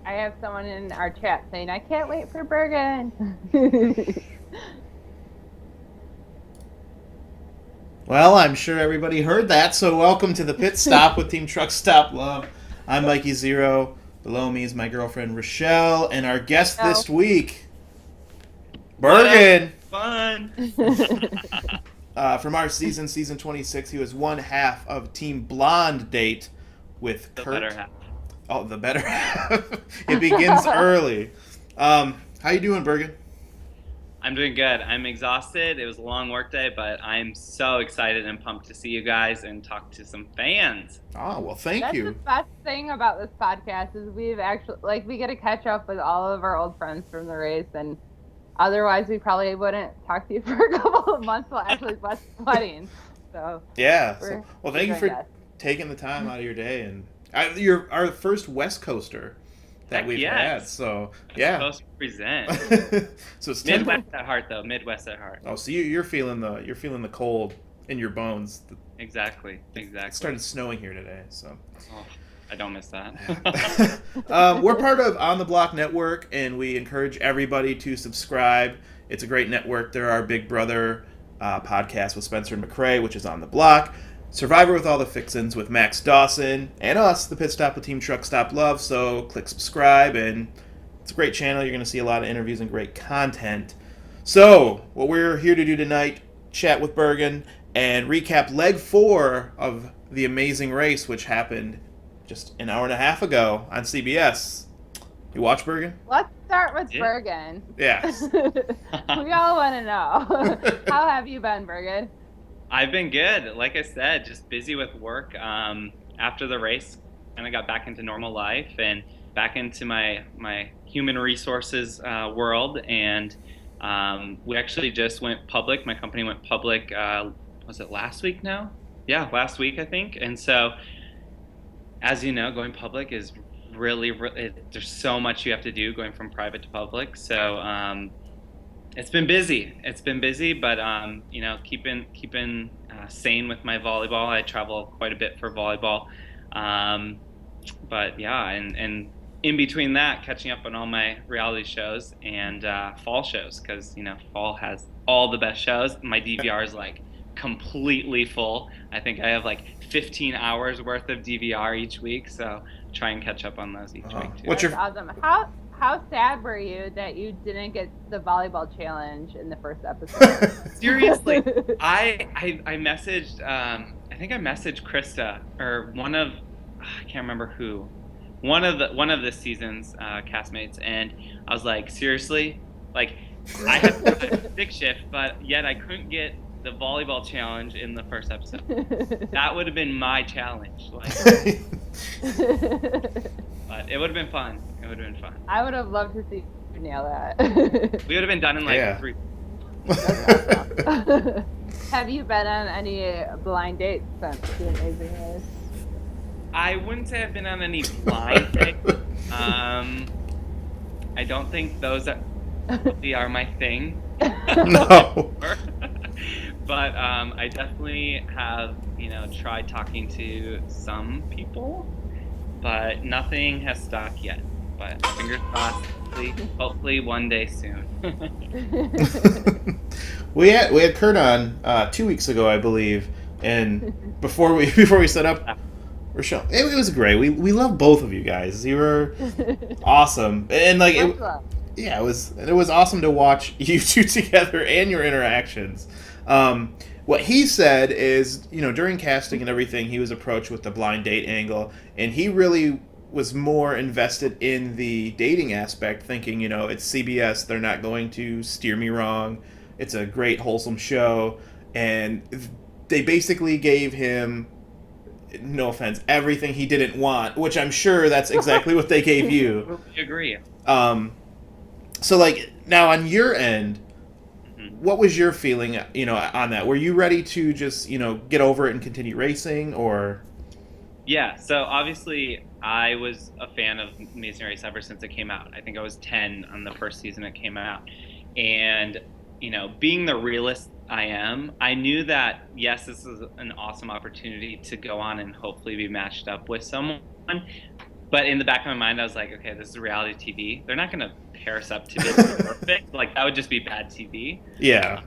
I have someone in our chat saying, I can't wait for Bergen. Well, I'm sure everybody heard that, so welcome to the pit stop with Team Truck Stop Love. I'm Mikey Zero. Below me is my girlfriend Rochelle, and our guest No. this week, What up? Bergen. Fun. From our season 26, he was one half of Team Blonde Date with The better Kurt. half. Oh, the better half. It begins early. How you doing, Bergen? I'm doing good. I'm exhausted. It was a long work day, but I'm so excited and pumped to see you guys and talk to some fans. Oh, well, thank That's the you. best thing about this podcast is we've actually we get to catch up with all of our old friends from the race, and otherwise we probably wouldn't talk to you for a couple of months while Ashley's wedding. So Yeah. So, we're well, we're thank you doing for good. taking the time out of your day, and you're our first West Coaster that Heck we've had. yes. So, I'm yeah. supposed to present. So it's 10. Midwest at heart, though. Midwest at heart. Oh, so you're feeling the cold in your bones. Exactly. It Exactly. started snowing here today, so. Oh, I don't miss that. We're part of On the Block Network, and we encourage everybody to subscribe. It's a great network. There are Big Brother podcast with Spencer and McCrae, which is On the Block. Survivor with all the fixins with Max Dawson, and us, the Pit Stop with Team Truck Stop Love. So click subscribe, and it's a great channel. You're going to see a lot of interviews and great content. So, what we're here to do tonight, chat with Bergen and recap leg 4 of the amazing race, which happened just an hour and a half ago on CBS. You watch Bergen? Let's start with Yeah. Bergen. Yes. We all want to know. How have you been, Bergen? I've been good. Like I said, just busy with work. After the race, kind of got back into normal life and back into my human resources world. And we actually just went public. My company went public. Was it last week now? Yeah, last week I think. And so, as you know, going public is there's so much you have to do going from private to public. So it's been busy. It's been busy, but keeping sane with my volleyball. I travel quite a bit for volleyball, but yeah, and in between that, catching up on all my reality shows and fall shows because fall has all the best shows. My DVR is like completely full. I think I have like 15 hours worth of DVR each week, so try and catch up on those each week too. What's That's your awesome. How sad were you that you didn't get the volleyball challenge in the first episode? Seriously, I messaged I think I messaged Krista or I can't remember who, one of the season's castmates, and I was like, seriously, like I had a big shift, but yet I couldn't get the volleyball challenge in the first episode. That would have been my challenge, like, but it would have been fun. It would have been fun. I would have loved to see you nail that. We would have been done in like Yeah. 3. Have you been on any blind dates since the Amazing Race? I wouldn't say I've been on any blind dates. I don't think those really are my thing. No. But I definitely have, tried talking to some people, but nothing has stuck yet. But fingers crossed, hopefully one day soon. we had Kurt on 2 weeks ago, I believe, and before we set up Rochelle, it was great. We love both of you guys. You were awesome, and like Much love. yeah, it was awesome to watch you two together and your interactions. What he said is, during casting and everything, he was approached with the blind date angle, and he really was more invested in the dating aspect, thinking, it's CBS, they're not going to steer me wrong. It's a great, wholesome show, and they basically gave him, no offense, everything he didn't want, which I'm sure that's exactly what they gave you. I agree. So, like, now on your end, Mhm. what was your feeling, on that? Were you ready to just, get over it and continue racing, or? Yeah, so obviously I was a fan of Amazing Race ever since it came out. I think I was 10 on the first season it came out. And, being the realist I am, I knew that, yes, this is an awesome opportunity to go on and hopefully be matched up with someone. But in the back of my mind, I was like, okay, this is reality TV. They're not gonna pair us up to be perfect. Like that would just be bad TV. Yeah.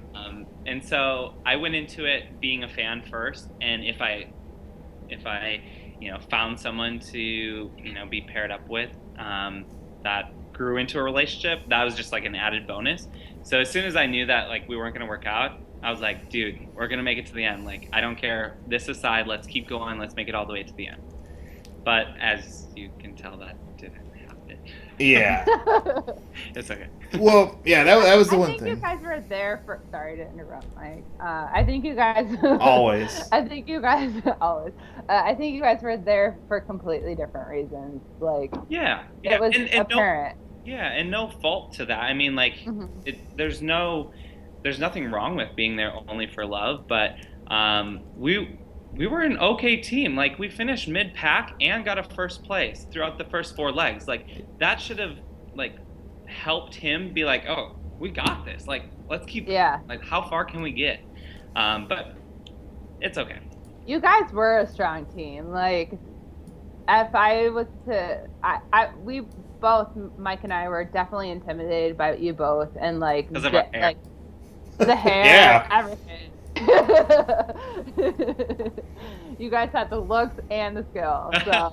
And so I went into it being a fan first, and if I found someone to be paired up with, that grew into a relationship, that was just like an added bonus. So as soon as I knew that like we weren't gonna work out, I was like, dude, we're gonna make it to the end. Like I don't care. This aside, let's keep going. Let's make it all the way to the end. But as you can tell, that didn't happen. Yeah. It's okay. Well, yeah, that was the one I think thing. you guys were there for. Sorry to interrupt, Mike. I think you guys. Always. I think you guys always. I think you guys were there for completely different reasons. Like. Yeah. It was and apparent. and no fault to that. I mean, like, there's nothing wrong with being there only for love, but we were an okay team. Like we finished mid-pack and got a first place throughout the first 4 legs. Like that should have like helped him be like, oh, we got this. Like let's keep. Yeah. Like how far can we get? But it's okay. You guys were a strong team. Like if I was to, we both, Mike and I, were definitely intimidated by you both, and like Because of our hair. like the hair, Yeah. everything. You guys had the looks and the skill. So.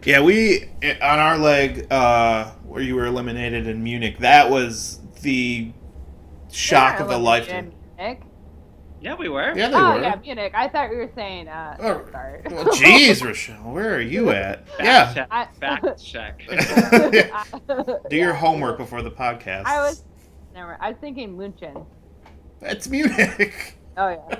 Yeah, we on our leg where you were eliminated in Munich. That was the shock of a lifetime. Munich. Yeah, we were. Yeah, they Oh were. yeah, Munich. I thought you were saying. Sorry. Well, jeez, Rochelle, where are you at? Yeah. Fact check. Do your homework before the podcast. I was thinking München. That's Munich. Oh yeah.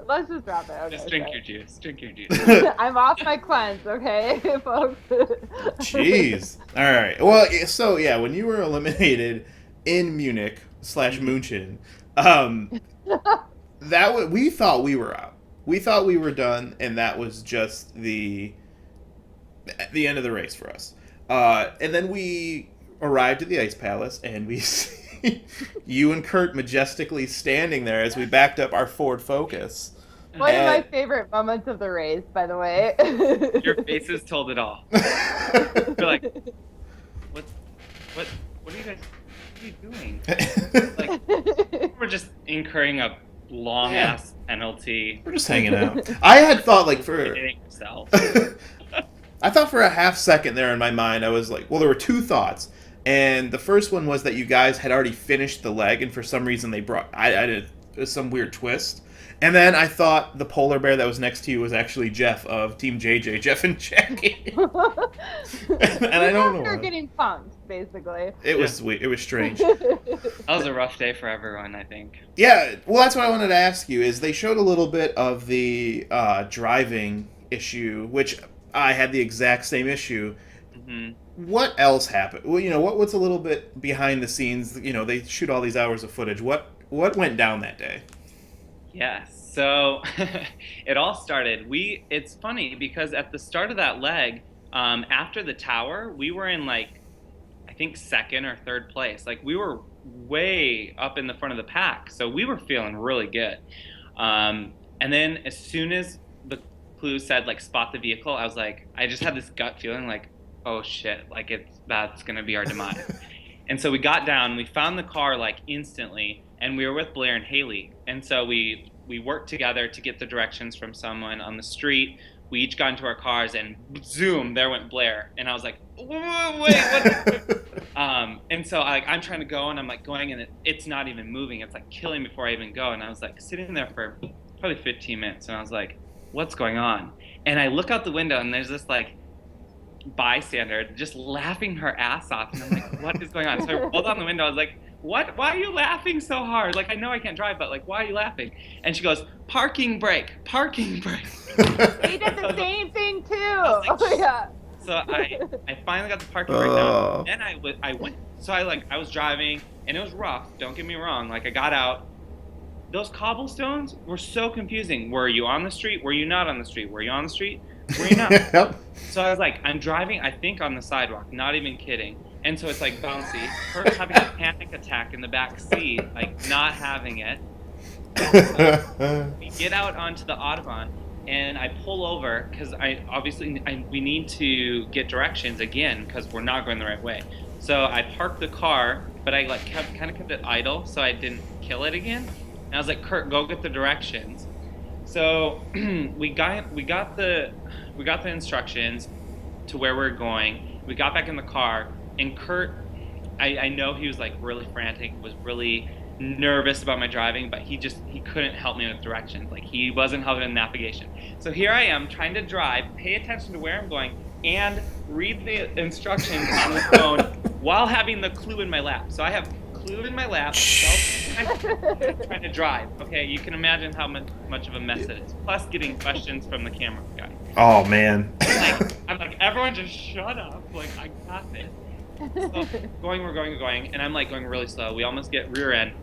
Let's just drop it. Okay, Just drink sorry. your juice. Drink your juice. I'm off my cleanse, okay, folks. Jeez. All right. Well, so yeah, when you were eliminated in Munich / München, we thought we were out. We thought we were done, and that was just the end of the race for us. And then we arrived at the Ice Palace, and we see you and Kurt majestically standing there as we backed up our Ford Focus. One of my favorite moments of the race, by the way. Your faces told it all. You're like, what are you guys? What are you doing? Like, we're just incurring a long ass penalty. We're just hanging out. I had thought Hitting yourself. I thought for a half second there in my mind, I was like, well, there were 2 thoughts. And the first one was that you guys had already finished the leg, and for some reason they brought I did some weird twist. And then I thought the polar bear that was next to you was actually Jeff of Team JJ, Jeff and Jackie. And I don't know. You're getting punked, basically. It was sweet. It was strange. That was a rough day for everyone, I think. Yeah, well, that's what I wanted to ask you. Is they showed a little bit of the driving issue, which I had the exact same issue. Mm-hmm. What else happened? Well, what's a little bit behind the scenes? They shoot all these hours of footage. What went down that day? Yeah, so it all started. It's funny because at the start of that leg, after the tower, we were in I think 2nd or 3rd place. Like we were way up in the front of the pack, so we were feeling really good. And then as soon as the clue said spot the vehicle, I was like, I just had this gut feeling like, oh shit, that's gonna be our demise. And so we got down, we found the car instantly, and we were with Blair and Haley. And so we worked together to get the directions from someone on the street. We each got into our cars, and zoom, there went Blair. And I was like, wait, what? And so I'm trying to go, and I'm going, and it's not even moving. It's killing me before I even go. And I was sitting there for probably 15 minutes, and I was like, what's going on? And I look out the window, and there's this bystander just laughing her ass off, and I'm like, what is going on? So I rolled down the window. I was like, what? Why are you laughing so hard? I know I can't drive, but why are you laughing? And she goes, parking brake. We did the same thing too. Oh yeah. So I finally got the parking brake down. Then I went. So I was driving, and it was rough. Don't get me wrong. I got out. Those cobblestones were so confusing. Were you on the street? Were you not on the street? Were you on the street? Were you not? Yep. So I was I'm driving, I think, on the sidewalk, not even kidding. And so it's bouncy. Her having a panic attack in the back seat, not having it. We get out onto the Audubon, and I pull over because we need to get directions again because we're not going the right way. So I parked the car, but I like kept it idle so I didn't kill it again. And I was like, Kurt, go get the directions. So we got the instructions to where we're going. We got back in the car, and Kurt, I know he was like really frantic, was really nervous about my driving, but he couldn't help me with directions. Like he wasn't helping with navigation. So here I am trying to drive, pay attention to where I'm going, and read the instructions on the phone while having the clue in my lap. So I have clue in my lap, trying to drive. Okay, you can imagine how much of a mess it is. Plus getting questions from the camera guy. Oh man. I'm like, everyone just shut up. Like, I got this. So we're going, and I'm like going really slow. We almost get rear end.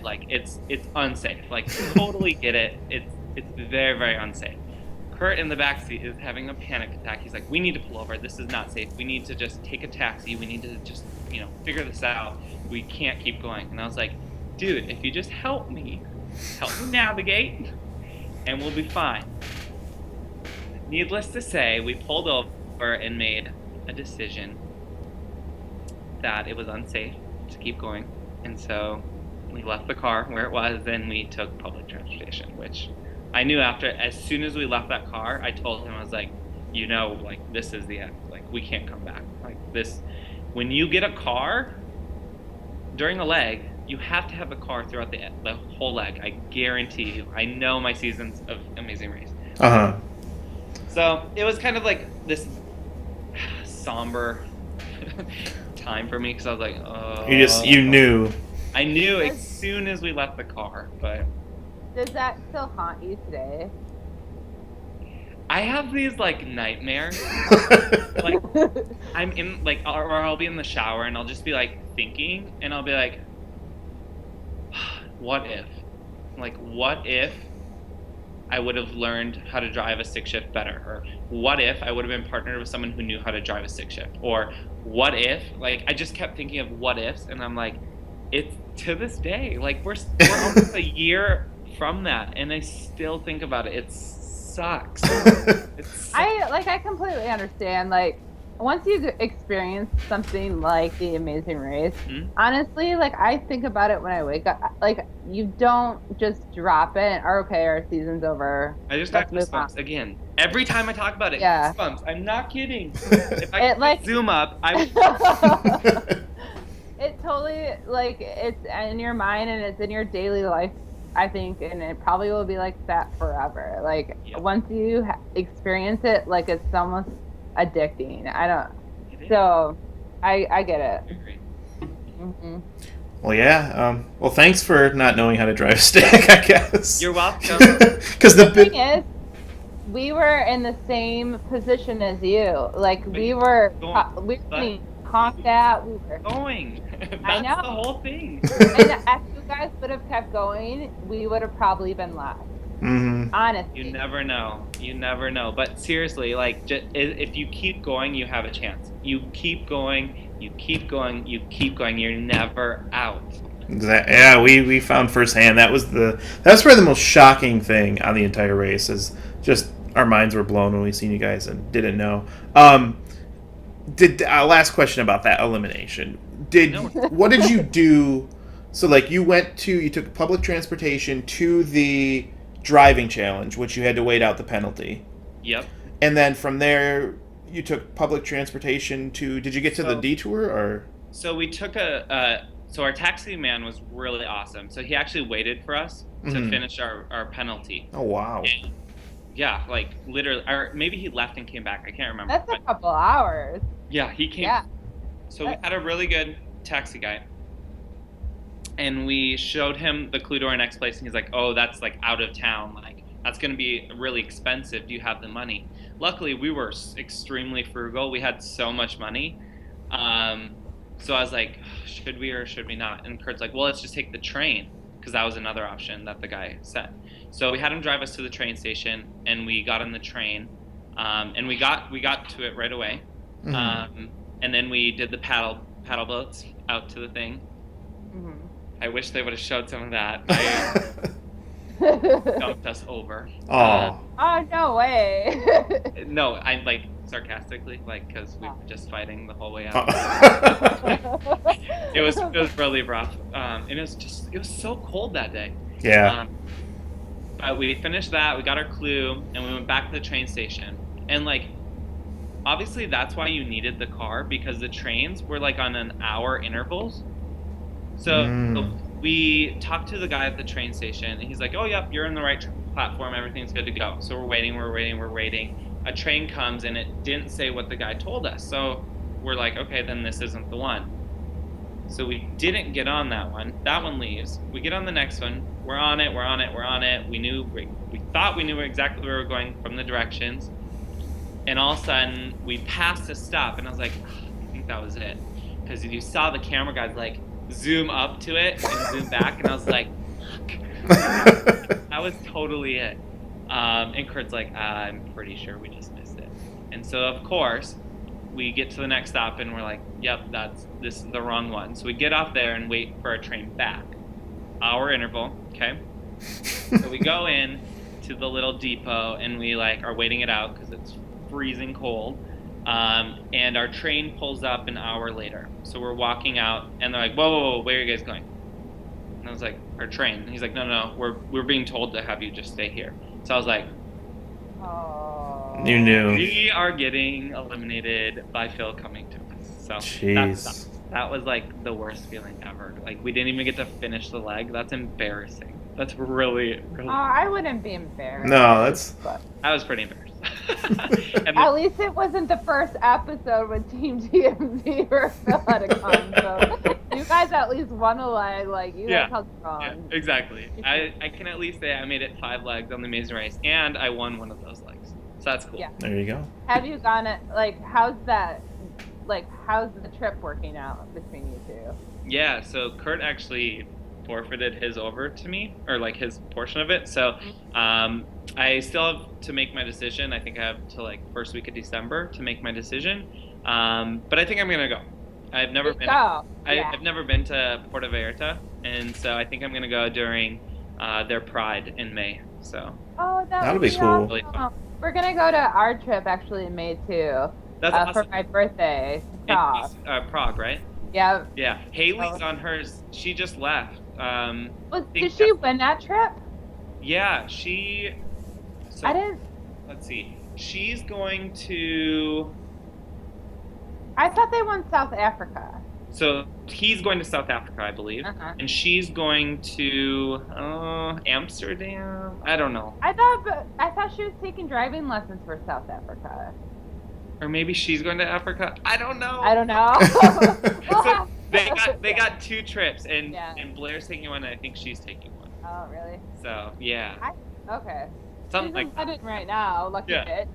Like it's unsafe. Like totally get it. It's very, very unsafe. Kurt in the backseat is having a panic attack. He's like, we need to pull over. This is not safe. We need to just take a taxi. We need to just, figure this out. We can't keep going. And I was like, dude, if you just help me navigate, and we'll be fine. Needless to say, we pulled over and made a decision that it was unsafe to keep going. And so we left the car where it was, and we took public transportation, which I knew as soon as we left that car, I told him, I was like, like, this is the end. Like, we can't come back. Like, this, when you get a car during a leg, you have to have the car throughout the whole leg. I guarantee you. I know my seasons of Amazing Race. Uh-huh. So it was kind of like this somber time for me because I was like, oh. You knew. I knew as soon as we left the car, but. Does that still haunt you today? I have these like nightmares. Like I'm in like, or I'll be in the shower and I'll just be like thinking, and I'll be like, what if? Like, what if I would have learned how to drive a stick shift better? Or what if I would have been partnered with someone who knew how to drive a stick shift? Or what if, like, I just kept thinking of what ifs, and I'm like, it's to this day, like we're almost a year from that, and I still think about it. It sucks. I completely understand. Like, once you experience something like the Amazing Race, honestly, like, I think about it when I wake up. Like, you don't just drop it, or okay, our season's over. I just got goosebumps again. Every time I talk about it, yeah. Goosebumps. I'm not kidding. If I could zoom up, I would. It totally, like, it's in your mind and it's in your daily life, I think, and it probably will be like that forever. Like, once you experience it, like, it's almost addicting. So I get it. I agree. Mm-hmm. Well, yeah. Well, thanks for not knowing how to drive a stick, I guess. You're welcome. Because the thing is, we were in the same position as you. Like, we were honked at. We were going. That's I know. the whole thing. And if you guys would have kept going, we would have probably been last. Mm-hmm. Honestly. You never know. You never know. But seriously, like, if you keep going, you have a chance. You keep going. You keep going. You keep going. You're never out. Yeah, we found firsthand that's probably the most shocking thing on the entire race is just our minds were blown when we seen you guys and didn't know. Last question about that elimination. What did you do? So, like, you took public transportation to the driving challenge, which you had to wait out the penalty. Yep. And then from there, you took public transportation to. Did you get to the detour or? So we took so our taxi man was really awesome. So he actually waited for us to finish our penalty. Oh wow. And yeah, like literally, or maybe he left and came back. I can't remember. That's a couple hours. Yeah, he came. Yeah. So we had a really good taxi guy. And we showed him the clue to our next place, and he's like, oh, that's like out of town. Like, that's going to be really expensive. Do you have the money? Luckily, we were extremely frugal. We had so much money. So I was like, should we or should we not? And Kurt's like, well, let's just take the train, because that was another option that the guy said. So we had him drive us to the train station, and we got on the train, and we got to it right away. Mm-hmm. And then we did the paddle boats out to the thing. Mm-hmm. I wish they would have showed some of that. dumped us over. Oh. Oh, no way. No, I'm like sarcastically, like because we were just fighting the whole way out. It was really rough, and it was so cold that day. Yeah. But we finished that. We got our clue, and we went back to the train station. And like, obviously, that's why you needed the car because the trains were like on an hour intervals. So we talked to the guy at the train station, and he's like, "Oh, yep, you're in the right platform. Everything's good to go." So we're waiting. A train comes, and it didn't say what the guy told us. So we're like, "Okay, then this isn't the one." So we didn't get on that one. That one leaves. We get on the next one. We're on it. We thought we knew exactly where we were going from the directions. And all of a sudden, we passed a stop, and I was like, I think that was it. Because you saw the camera guys like zoom up to it and zoom back, and I was like, that was totally it. And Kurt's like, I'm pretty sure we just missed it. And so, of course, we get to the next stop, and we're like, yep, this is the wrong one. So we get off there and wait for our train back. Hour interval, okay? So we go in to the little depot, and we like are waiting it out because it's freezing cold. And our train pulls up an hour later. So we're walking out, and they're like, whoa, where are you guys going? And I was like, our train. And he's like, no, we're being told to have you just stay here. So I was like, Oh. You knew. we are getting eliminated by Phil coming to us. So Jeez. that was like the worst feeling ever. Like we didn't even get to finish the leg. That's embarrassing. That's really. Oh, I wouldn't be embarrassed. No, that's. I was pretty embarrassed. At least it wasn't the first episode with Team TMZ where Phil had to come. So you guys at least won a leg. Like you guys held strong. Yeah, exactly. I can at least say I made it 5 legs on the Amazing Race, and I won one of those legs. So that's cool. Yeah. There you go. Have you gone it? Like, how's that? Like, how's the trip working out between you two? Yeah. So Kurt actually forfeited his over to me, or like his portion of it. So I still have to make my decision. I think I have till like first week of December to make my decision. But I think I'm gonna go. I've never been. I've never been to Puerto Vallarta, and so I think I'm gonna go during their Pride in May. So. Oh, that'll be cool. Awesome. Really fun. We're gonna go to our trip actually in May too. That's awesome. For my birthday. Prague. Prague, right? Yeah. Yeah. Haley's on hers. She just left. Did she win that trip? Yeah, she. So, I didn't. Let's see. She's going to. I thought they won South Africa. So he's going to South Africa, I believe, and she's going to Amsterdam. I don't know. I thought she was taking driving lessons for South Africa. Or maybe she's going to Africa. I don't know. So they got 2 trips, and Blair's taking one, and I think she's taking one. Oh, really? So yeah. Okay. Something she's like that. Right now, lucky bitch.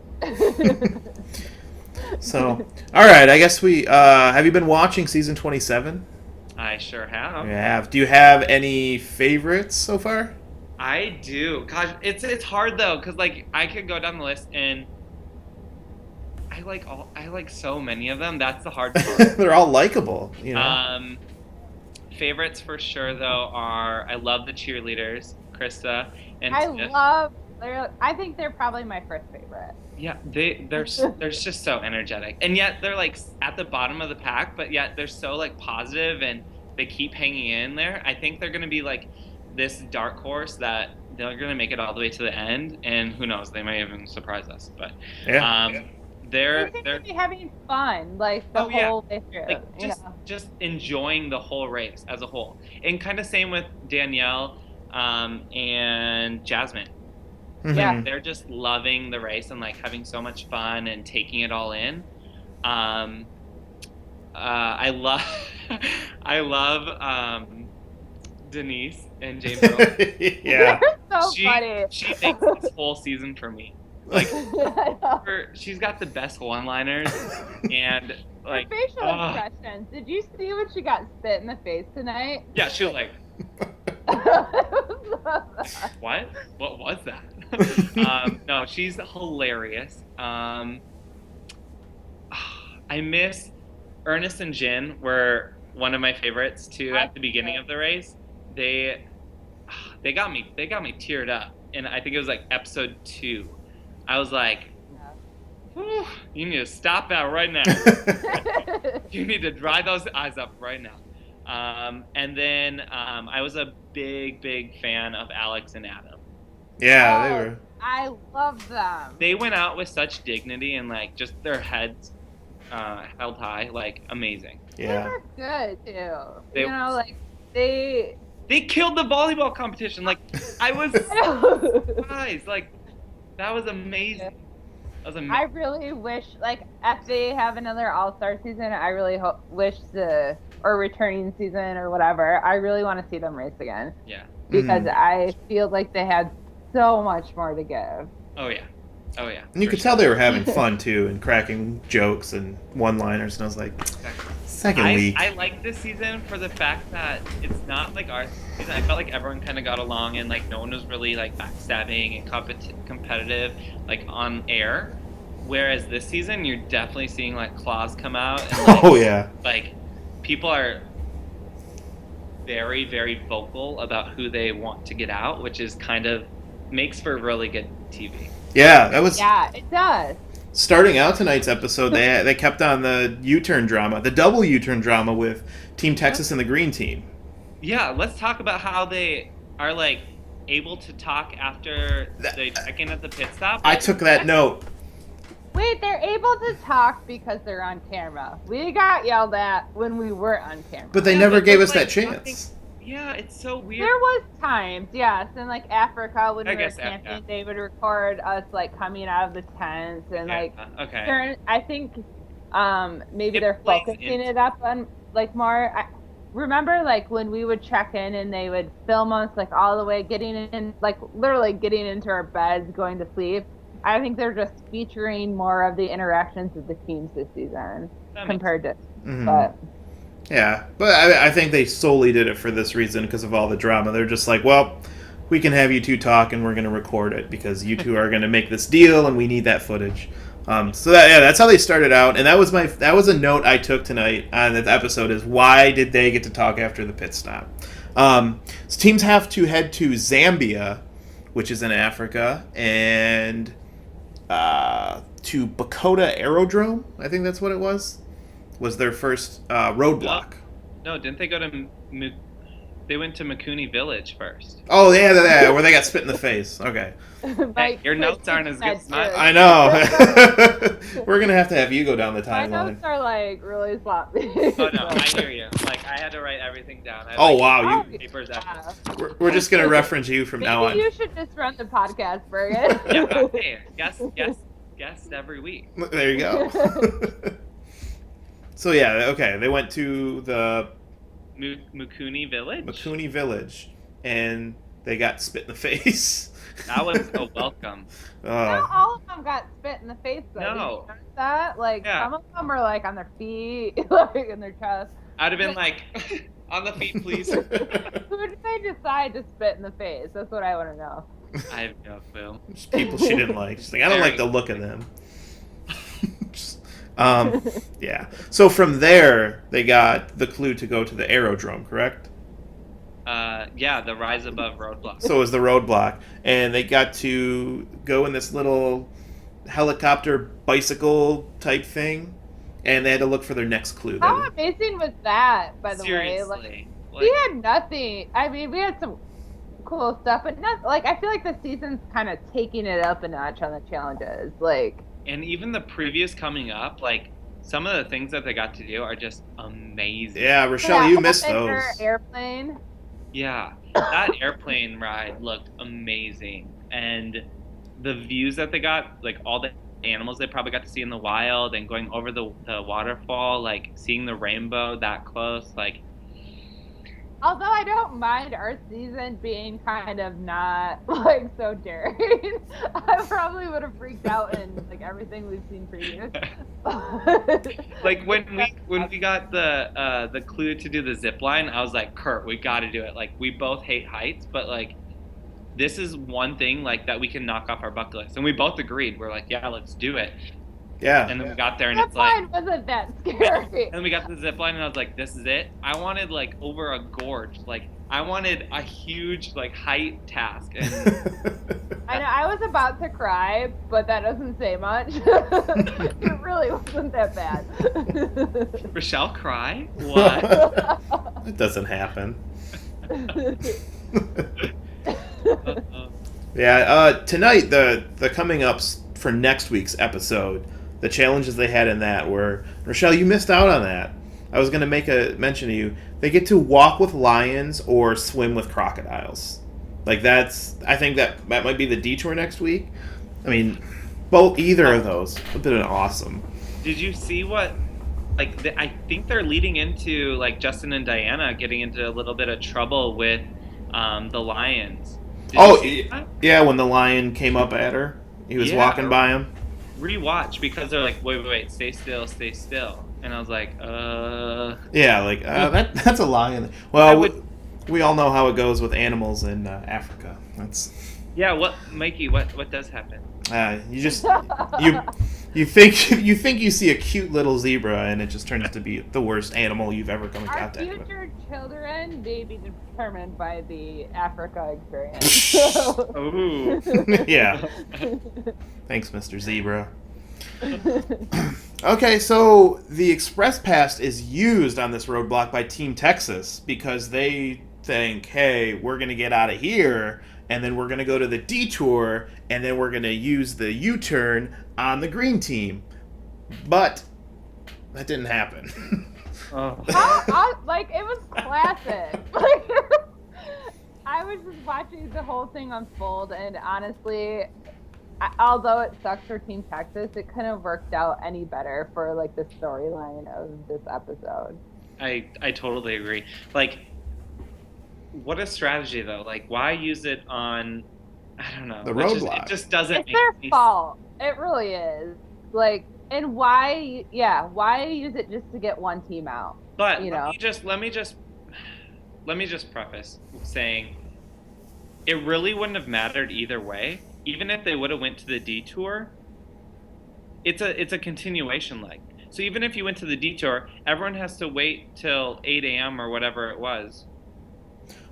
So, all right. I guess we have you been watching season 27? I sure have. You have. Do you have any favorites so far? I do. Gosh, it's hard though, cause like I could go down the list and I like so many of them. That's the hard part. They're all likable, you know. Favorites for sure though are I love the cheerleaders, Krista and Tiff. I think they're probably my first favorite. Yeah, they're just so energetic, and yet they're like at the bottom of the pack, but yet they're so like positive and they keep hanging in there. I think they're gonna be like this dark horse that they're gonna make it all the way to the end, and who knows, they may even surprise us. But they're gonna be having fun, like the whole way through. Like just enjoying the whole race as a whole, and kind of same with Danielle and Jasmine. Mm-hmm. Yeah, they're just loving the race and like having so much fun and taking it all in. I love Denise and James Earl. Yeah, they're so funny. She makes this whole season for me. Like she's got the best one-liners and like her facial expressions. Did you see when she got spit in the face tonight? Yeah, she was like, what was that? No, she's hilarious. I miss Ernest and Jin were one of my favorites too at the beginning of the race. they got me teared up, and I think it was like episode 2. I was like, whew, you need to stop that right now. You need to dry those eyes up right now. And then I was a big fan of Alex and Adam. Yeah, they were. I love them. They went out with such dignity and like just their heads held high, like amazing. Yeah. They were good too. They- you know, like they killed the volleyball competition. Like I was surprised. Like that was amazing. That was amazing. I really wish, like, if they have another All-Star season, I really wish or returning season or whatever, I really want to see them race again. Yeah. Because I feel like they had so much more to give. Oh yeah. And you could tell they were having fun too and cracking jokes and one-liners, and I was like, second week. I like this season for the fact that it's not like our season. I felt like everyone kind of got along and like no one was really like backstabbing and competitive like on air. Whereas this season, you're definitely seeing like claws come out. And, like, Oh yeah. Like people are very vocal about who they want to get out, which is kind of makes for really good TV. Yeah, that was. Yeah, it does. Starting out tonight's episode, they kept on the U-turn drama, the double U-turn drama with Team Texas and the Green Team. Yeah, let's talk about how they are like able to talk after they check in at the pit stop. I took that note. Wait, they're able to talk because they're on camera. We got yelled at when we weren't on camera. But they never gave us that chance. Yeah, it's so weird. There was times, yes, in like Africa when we were guess, camping, yeah. they would record us like coming out of the tents and like. Okay. I think maybe It they're plays focusing into- it up on like more. Remember like when we would check in and they would film us like all the way getting in, like literally getting into our beds, going to sleep. I think they're just featuring more of the interactions with the teams this season compared to, but. Yeah, but I think they solely did it for this reason because of all the drama. They're just like, well, we can have you two talk and we're going to record it because you two are going to make this deal and we need that footage. So that's how they started out, and that was a note I took tonight on this episode is why did they get to talk after the pit stop? So teams have to head to Zambia, which is in Africa, and to Bakota Aerodrome. I think that's what it was their first roadblock. No, didn't they go to? They went to Makuni Village first. Oh yeah, where they got spit in the face. Okay. Hey, your notes aren't as good as mine. I know. We're gonna have to you go down the My timeline. notes are like really sloppy. Oh no, I hear you. Like I had to write everything down. I had, Oh like, wow, papers Yeah. we're just gonna reference you from Maybe now on. you should just run the podcast, Bergen. Yeah, hey, guess every week. There you go. So yeah, okay, they went to the Makuni Village. Makuni Village, and they got spit in the face. That was a welcome. Not all of them got spit in the face, though. No. Did you notice that? Like, Yeah. some of them were, like, on their feet, like, in their chest. I'd have been like, on the feet, please. Who did they decide to spit in the face? That's what I want to know. I have no clue. Just people she didn't like. She's like, I don't like the look of them. Yeah. So from there, they got the clue to go to the aerodrome, correct? Yeah, the rise above roadblock. So it was the roadblock, and they got to go in this little helicopter bicycle type thing, and they had to look for their next clue. How amazing was that, by the way? Like, Seriously. we had nothing. I mean, we had some cool stuff, but not, like, I feel like the season's kind of taking it up a notch on the challenges. Like, And even the previews coming up, like, some of the things that they got to do are just amazing. Yeah, Rochelle, you missed those. their airplane. Yeah, that airplane ride looked amazing. And the views that they got, like all the animals they probably got to see in the wild and going over the waterfall, like seeing the rainbow that close, like Although I don't mind our season being kind of not like so daring, I probably would have freaked out in like everything we've seen previous. like when we got the clue to do the zip line, I was like, Kurt, we got to do it. Like we both hate heights, but like this is one thing like that we can knock off our bucket list, and we both agreed. We're like, yeah, let's do it. Yeah. And then we got there, and Zip it's like. line wasn't that scary. And we got the zip line, and I was like, "This is it." I wanted like over a gorge. Like I wanted a huge like height task, and I know I was about to cry, but that doesn't say much. It really wasn't that bad. Rochelle cry? What? It doesn't happen. Yeah, tonight the coming ups for next week's episode, the challenges they had in that were, Rochelle, you missed out on that. I was going to make a mention to you. They get to walk with lions or swim with crocodiles. Like I think that might be the detour next week. I mean, either of those would have been awesome. Did you see what? Like, I think they're leading into like Justin and Diana getting into a little bit of trouble with the lions. Yeah, when the lion came up at her, he was walking by him. Rewatch, because they're like, wait, stay still, and I was like, Yeah, like that's a lion. Well, we all know how it goes with animals in Africa. Yeah. What, Mikey? What does happen? You just you think you see a cute little zebra, and it just turns out to be the worst animal you've ever come in contact with. Our future children may be determined by the Africa experience. Ooh. Yeah. Thanks, Mr. Zebra. Okay, so the Express Pass is used on this roadblock by Team Texas because they think, hey, we're going to get out of here, and then we're going to go to the detour, and then we're going to use the U-turn on the green team. But that didn't happen. It was classic. I was just watching the whole thing unfold, and honestly, although it sucks for Team Texas, it couldn't have worked out any better for like the storyline of this episode. I totally agree. Like, what a strategy though. Like, why use it on, I don't know, the roadblock? It just doesn't. It's their fault. It really is. Like, and why use it just to get one team out? But let me just preface saying it really wouldn't have mattered either way. Even if they would have went to the detour, it's a continuation leg. So even if you went to the detour, everyone has to wait till 8 a.m. or whatever it was.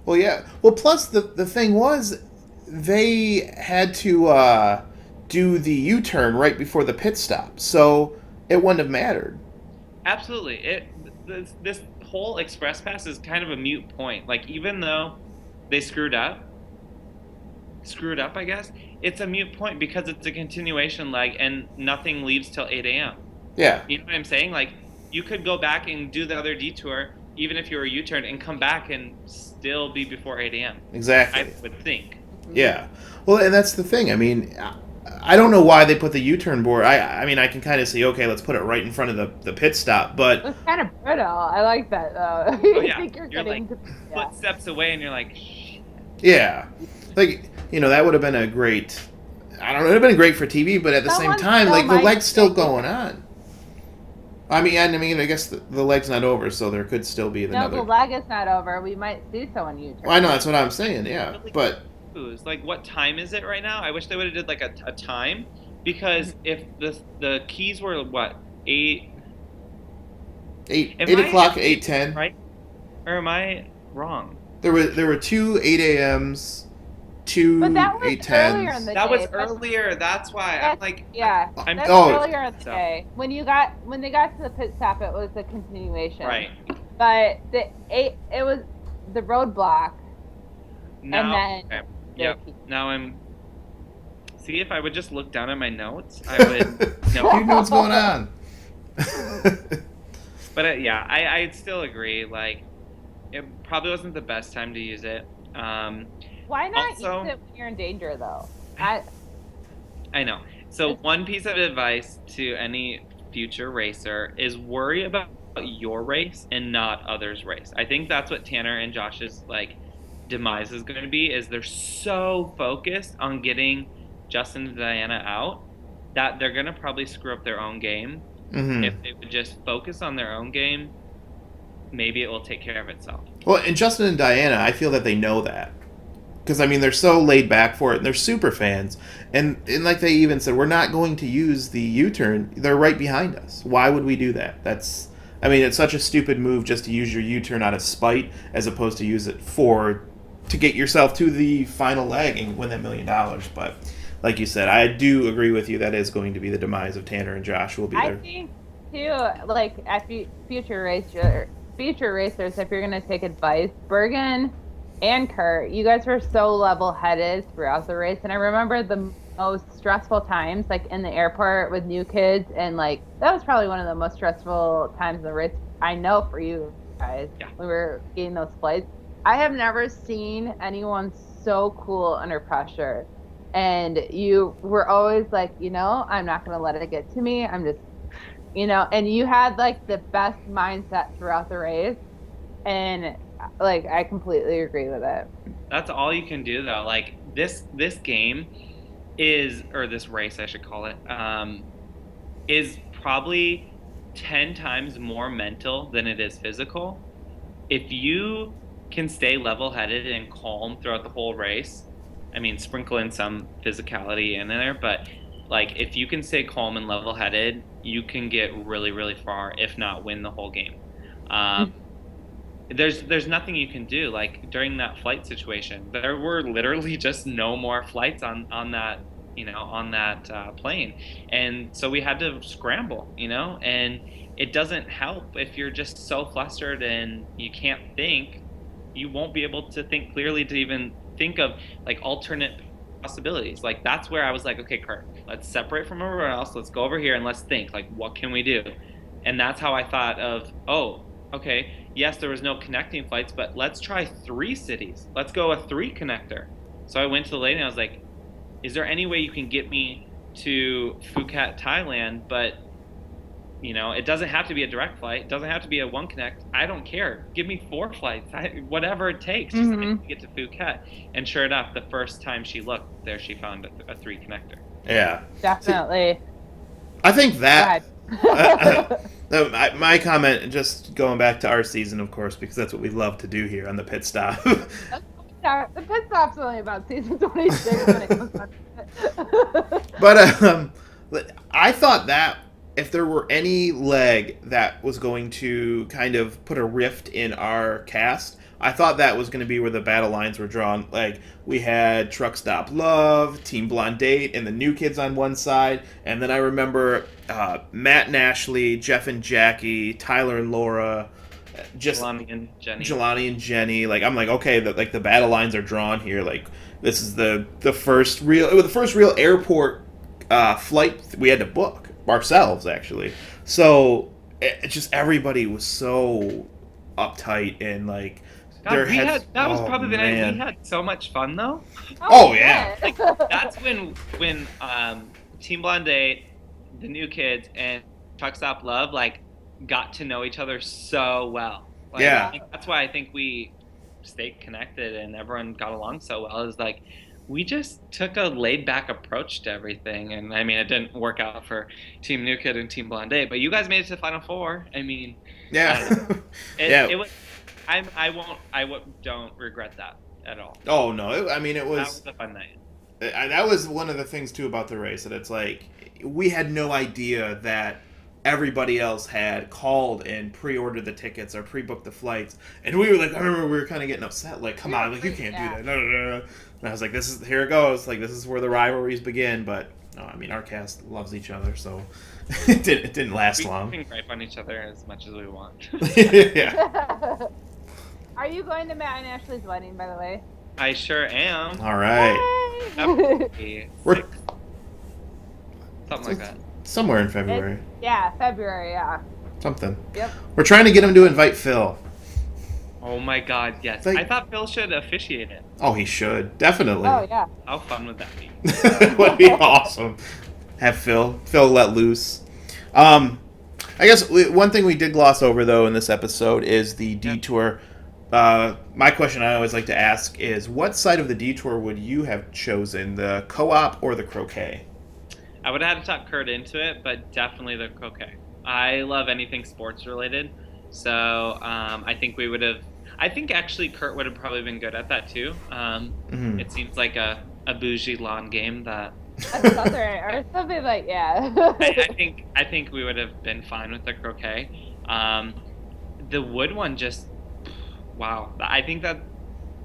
Well, yeah. Well, plus the thing was, they had to do the U-turn right before the pit stop, so it wouldn't have mattered. Absolutely. This whole Express Pass is kind of a moot point. Like, even though they screwed up, I guess, it's a moot point because it's a continuation leg and nothing leaves till 8 a.m. Yeah. You know what I'm saying? Like, you could go back and do the other detour, even if you were a U-turn, and come back and still be before 8 a.m. Exactly. I would think. Yeah. Well, and that's the thing. I mean, I don't know why they put the U-turn board. I mean, I can kind of see, okay, let's put it right in front of the pit stop, but... It's kind of brittle. I like that, though. Oh, yeah. think you're like footsteps away, and you're like, shh. Yeah. Like, that would have been a great... I don't know, it would have been great for TV, but at the same time, like, the leg's still going on. I mean, I guess the leg's not over, so there could still be another... No, the leg is not over. We might see someone U-turn. Well, I know, that's what I'm saying, yeah, but... Like, what time is it right now? I wish they would have did like a time, because if the keys were what 8 o'clock, 8:10, right? Or am I wrong? There were 2 8 a.m.s, 2 8:10s. That was earlier. That's why I'm like, yeah. That's earlier in the day. When they got to the pit stop, it was a continuation. Right. But it was the roadblock. Now, and then yep. Now I'm. See, if I would just look down at my notes, I would know. You know what's going on. But yeah, I still agree. Like, it probably wasn't the best time to use it. Why not use it when you're in danger, though? I know. So one piece of advice to any future racer is worry about your race and not others' race. I think that's what Tanner and Josh's demise is going to be. Is they're so focused on getting Justin and Diana out that they're going to probably screw up their own game. Mm-hmm. If they would just focus on their own game, maybe it will take care of itself. Well, and Justin and Diana, I feel that they know that. Because, I mean, they're so laid back for it, and they're super fans. And like they even said, we're not going to use the U-turn. They're right behind us. Why would we do that? I mean, it's such a stupid move just to use your U-turn out of spite as opposed to use it to get yourself to the final leg and win that $1 million. But like you said, I do agree with you. That is going to be the demise of Tanner and Josh. Will be I there. think too, like at future racers, if you're gonna take advice, Bergen and Kurt, you guys were so level-headed throughout the race, and I remember the most stressful times, like in the airport with new kids, and like that was probably one of the most stressful times in the race. I know for you guys, Yeah. we were getting those flights. I have never seen anyone so cool under pressure. And you were always like, I'm not going to let it get to me. I'm just, and you had like the best mindset throughout the race. And like, I completely agree with it. That's all you can do though. Like this game or this race, I should call it, is probably 10 times more mental than it is physical. If you can stay level-headed and calm throughout the whole race, I mean, sprinkle in some physicality in there, but like if you can stay calm and level-headed, you can get really, really far, if not win the whole game. There's nothing you can do. Like during that flight situation, there were literally just no more flights on that on that plane, and so we had to scramble, and it doesn't help if you're just so flustered and you can't think. You won't be able to think clearly to even think of like alternate possibilities. Like that's where I was like, okay, Kurt, let's separate from everyone else. Let's go over here and let's think like, what can we do? And that's how I thought of, oh, okay, yes, there was no connecting flights, but let's try 3 cities. Let's go a 3 connector. So I went to the lady and I was like, is there any way you can get me to Phuket, Thailand, but it doesn't have to be a direct flight. It doesn't have to be a 1 connect. I don't care. Give me 4 flights. Whatever it takes. Just to get to Phuket. And sure enough, the first time she looked, there she found a 3 connector. Yeah. Definitely. See, I think that... my comment, just going back to our season, of course, because that's what we love to do here on the pit stop. The pit stop's only about season 26 when it comes down to it. But I thought that if there were any leg that was going to kind of put a rift in our cast, I thought that was going to be where the battle lines were drawn. Like, we had Truck Stop Love, Team Blonde Date, and the new kids on one side. And then I remember Matt and Ashley, Jeff and Jackie, Tyler and Laura, just Jelani and Jenny. Jelani and Jenny. Like, I'm like, okay, the battle lines are drawn here. Like, this is the first real airport flight we had to book ourselves, actually. So it just everybody was so uptight and like God, that was probably the night we had so much fun though. Oh yeah. Like that's when Team Blonde Date, the new kids, and Truck Stop Love like got to know each other so well. Like, yeah. That's why I think we stayed connected and everyone got along so well. Is like we just took a laid-back approach to everything, and I mean, it didn't work out for Team New Kid and Team Blonde Date, but you guys made it to the Final Four. I mean, yeah, it was. I don't regret that at all. Oh no, it was. That was a fun night. That was one of the things too about the race, that it's like we had no idea that everybody else had called and pre-ordered the tickets or pre-booked the flights, and we were like, I remember we were kind of getting upset, like, come on, like you can't do that. No. And I was like, here it goes, like this is where the rivalries begin. But no, I mean, our cast loves each other, so it didn't last long. We can gripe on each other as much as we want. Yeah. Are you going to Matt and Ashley's wedding, by the way? I sure am. All right. We're something like that. Somewhere in February. February, yeah. Something. Yep. We're trying to get him to invite Phil. Oh my God, yes. Like, I thought Phil should officiate it. Oh, he should. Definitely. Oh, yeah. How fun would that be? It would be awesome. Have Phil let loose. I guess one thing we did gloss over, though, in this episode is the detour. My question I always like to ask is, what side of the detour would you have chosen, the co-op or the croquet? I would have had to talk Kurt into it, but definitely the croquet. I love anything sports related, so I think we would have. I think actually Kurt would have probably been good at that too. It seems like a bougie lawn game that. Or something like, yeah. I think we would have been fine with the croquet. The wood one just, wow. I think that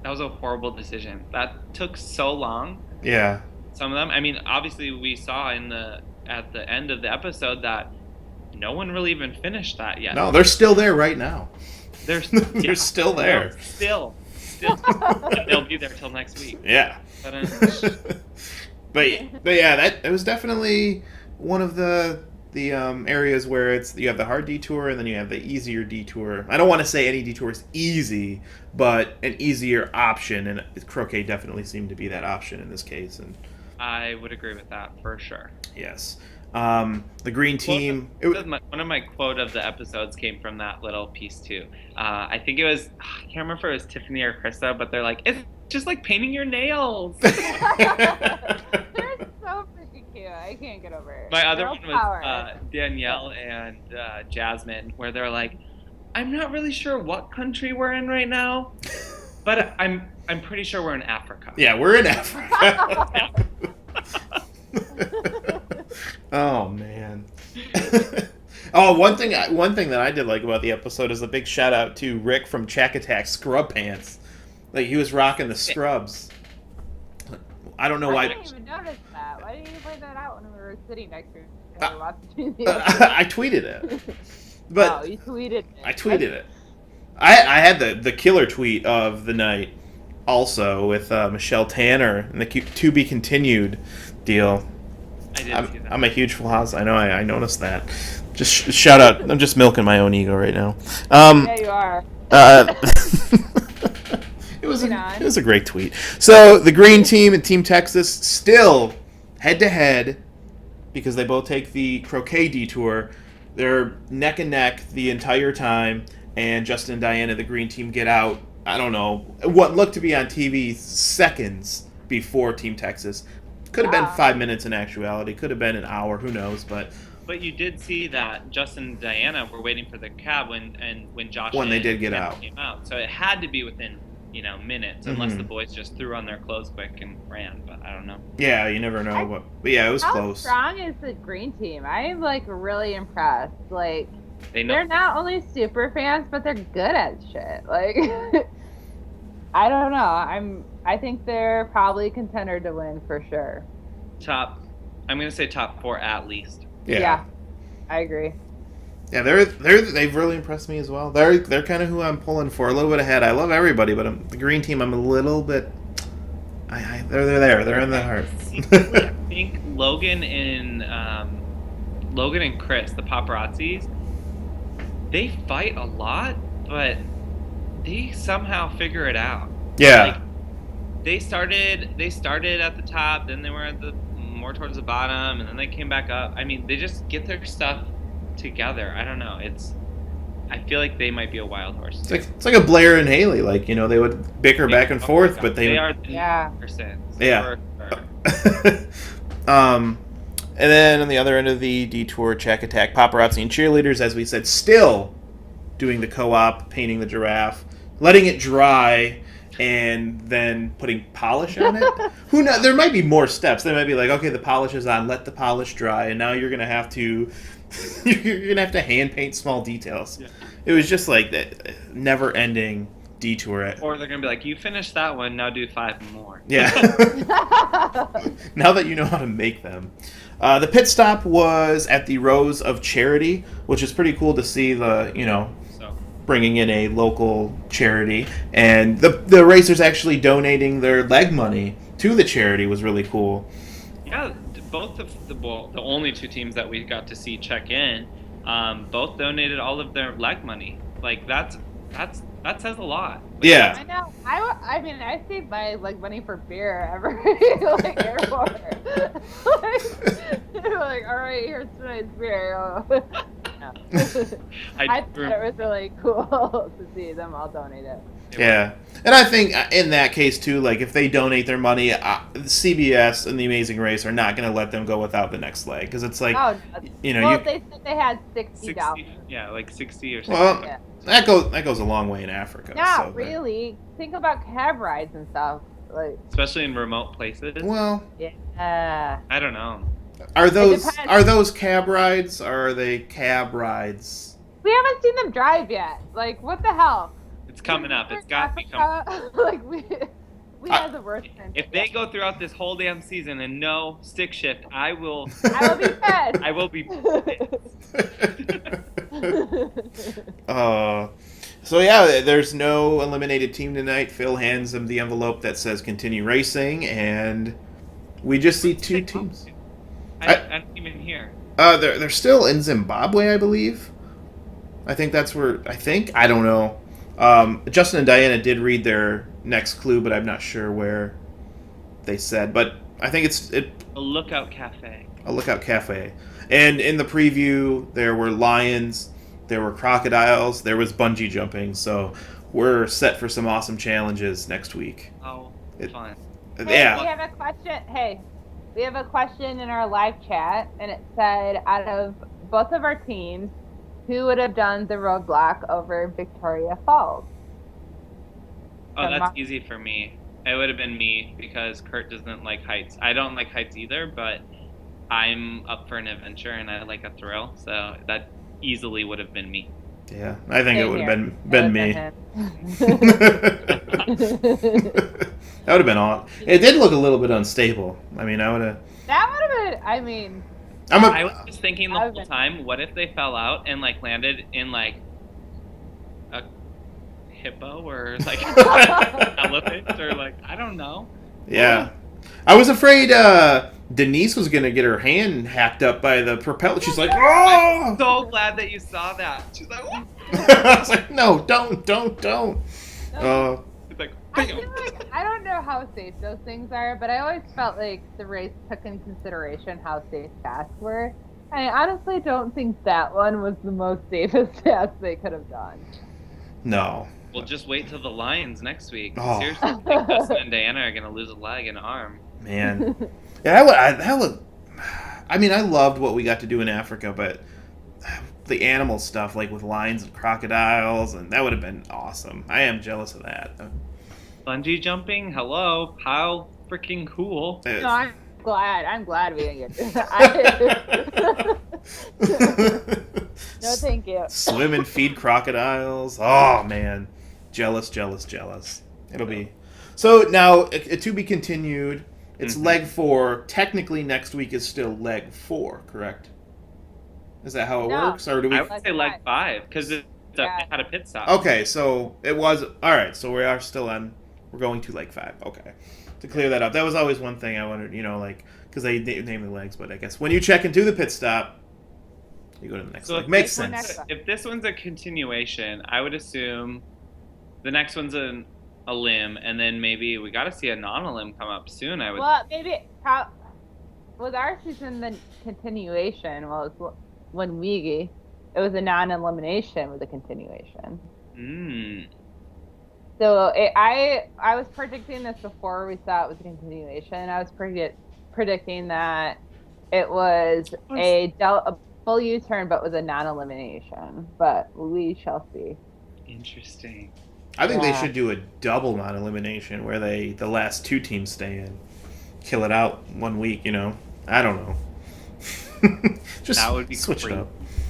was a horrible decision. That took so long. Yeah. Some of them. I mean, obviously we saw at the end of the episode that no one really even finished that yet. No, they're still there right now. They're still there. No, still. They'll be there till next week. Yeah. But yeah, it was definitely one of the areas where you have the hard detour and then you have the easier detour. I don't want to say any detour is easy, but an easier option, and croquet definitely seemed to be that option in this case. And I would agree with that for sure. Yes. The green team. One of my quote of the episodes came from that little piece too. I think it was, I can't remember if it was Tiffany or Krista, but they're like, it's just like painting your nails. They're so freaking cute. I can't get over it. My other one was Danielle and Jasmine, where they're like, I'm not really sure what country we're in right now, but I'm pretty sure we're in Africa. Yeah, we're in Africa. Oh man. One thing that I did like about the episode is a big shout out to Rick from Chack Attack Scrub Pants. Like he was rocking the scrubs. I don't know why. I didn't even notice that. Why didn't you point that out when we were sitting next to each other watching I tweeted it. But you tweeted it. I tweeted it. I had the killer tweet of the night also with Michelle Tanner and the to be continued deal. I did see that. I'm a huge Full House. I know. I noticed that. Just shout out. I'm just milking my own ego right now. Yeah, you are. It was a great tweet. So the green team and Team Texas still head to head because they both take the croquet detour. They're neck and neck the entire time, and Justin and Diana, the green team, get out. I don't know what looked to be on TV seconds before Team Texas. Could have been 5 minutes in actuality. Could have been an hour. Who knows? But you did see that Justin and Diana were waiting for the cab when Josh they did get out. Came out. So it had to be within minutes, unless the boys just threw on their clothes quick and ran. But I don't know. Yeah, you never know. But yeah, it was close. How strong is the green team? I'm really impressed. They're not only super fans, but they're good at shit. I don't know. I think they're probably a contender to win for sure. I'm gonna say top 4 at least. Yeah, I agree. Yeah, they've really impressed me as well. They're kind of who I'm pulling for, a little bit ahead. I love everybody, but the green team, I'm a little bit. They're there. They're in the heart. I think Logan and Chris, the paparazzis, they fight a lot, but they somehow figure it out. Yeah. They started at the top, then they were more towards the bottom, and then they came back up. I mean, they just get their stuff together. I don't know. I feel like they might be a wild horse. It's like a Blair and Haley. They would bicker back and forth, but they are the percent. Yeah. And then on the other end of the detour, Chack Attack, paparazzi and cheerleaders, as we said, still doing the co-op, painting the giraffe, letting it dry, and then putting polish on it. Who knows? There might be more steps. They might be like, okay, the polish is on, let the polish dry, and now you're gonna have to hand paint small details. Yeah. It was just like that never-ending detour. Or they're gonna be like, you finished that one, now do 5 more. Yeah. Now that you know how to make them. The pit stop was at the Rose of Charity, which is pretty cool to see bringing in a local charity. And the racers actually donating their leg money to the charity was really cool. Yeah, both of the only 2 teams that we got to see check in, both donated all of their leg money. That says a lot. Yeah. I know. I save my money for beer every airport. All right, here's tonight's beer. I thought it was really cool to see them all donate it. Yeah, and I think in that case too, if they donate their money, CBS and The Amazing Race are not going to let them go without the next leg, because it's they said they had $60. Yeah, 60 or something. Well, yeah. that goes a long way in Africa. Yeah, really. Think about cab rides and stuff, especially in remote places. Well, yeah. I don't know. Are those cab rides? Or are they cab rides We haven't seen them drive yet. Like, what the hell? It's coming up. It's got to be coming. Like, we have the worst. If they go throughout this whole damn season and no stick shift, I will be pissed. I will be So yeah, there's no eliminated team tonight. Phil hands him the envelope that says continue racing, and we just see two teams. I don't even hear. They're still in Zimbabwe, I believe. I think that's where. I don't know. Justin and Diana did read their next clue, but I'm not sure where they said. But I think it's A Lookout Cafe. a Lookout Cafe. And in the preview, there were lions, there were crocodiles, there was bungee jumping. So we're set for some awesome challenges next week. Oh, fun. Hey, Yeah. we have a question. Hey, we have a question in our live chat, and it said, out of both of our teams, who would have done the roadblock over Victoria Falls? Oh, that's easy for me. It would have been me because Kurt doesn't like heights. I don't like heights either, but I'm up for an adventure and I like a thrill, so that easily would have been me. Yeah, I think it would have been me. That would have been odd. It did look a little bit unstable. I mean, I would have. That would have been. I mean, I was just thinking the whole time, what if they fell out and like landed in like a hippo or like an elephant or like I don't know. Yeah, I was afraid Denise was gonna get her hand hacked up by the propeller. She's like, "Oh!" I'm so glad that you saw that. She's like, "What?" I was like, "No, don't." It's like, I feel like I don't know how safe those things are, but I always felt like the race took in consideration how safe tasks were. I honestly don't think that one was the most safest task they could have done. No. Well, just wait till the Lions next week. Oh. Seriously, I think Justin and Diana are gonna lose a leg and an arm. Man. Yeah, that would. I mean, I loved what we got to do in Africa, but the animal stuff, like with lions and crocodiles, and that would have been awesome. I am jealous of that. Bungee jumping? Hello, how freaking cool! No, I'm glad we didn't get that. No, thank you. Swim and feed crocodiles. Oh man, jealous. It'll be. So now, to be continued. It's leg 4. Technically, next week is still leg 4, correct? Is that how it works, or do we? I would say leg 5 because it had a pit stop. Okay, so it was all right. So we are still on. We're going to leg 5. Okay, to clear that up. That was always one thing I wondered. Like because they name the legs, but I guess when you check into the pit stop, you go to the next leg. Makes sense. If this one's a continuation, I would assume the next one's a limb, and then maybe we got to see a non-limb come up soon. I would. Well, maybe with our season, the continuation was when Wigi. It was a non-elimination with a continuation. So I was predicting this before we saw it was a continuation. I was predicting that it was a full U-turn, but with a non-elimination. But we shall see. Interesting. I think they should do a double non-elimination where the last 2 teams stay in, kill it out 1 week. I don't know. Just that would be switch great. it up.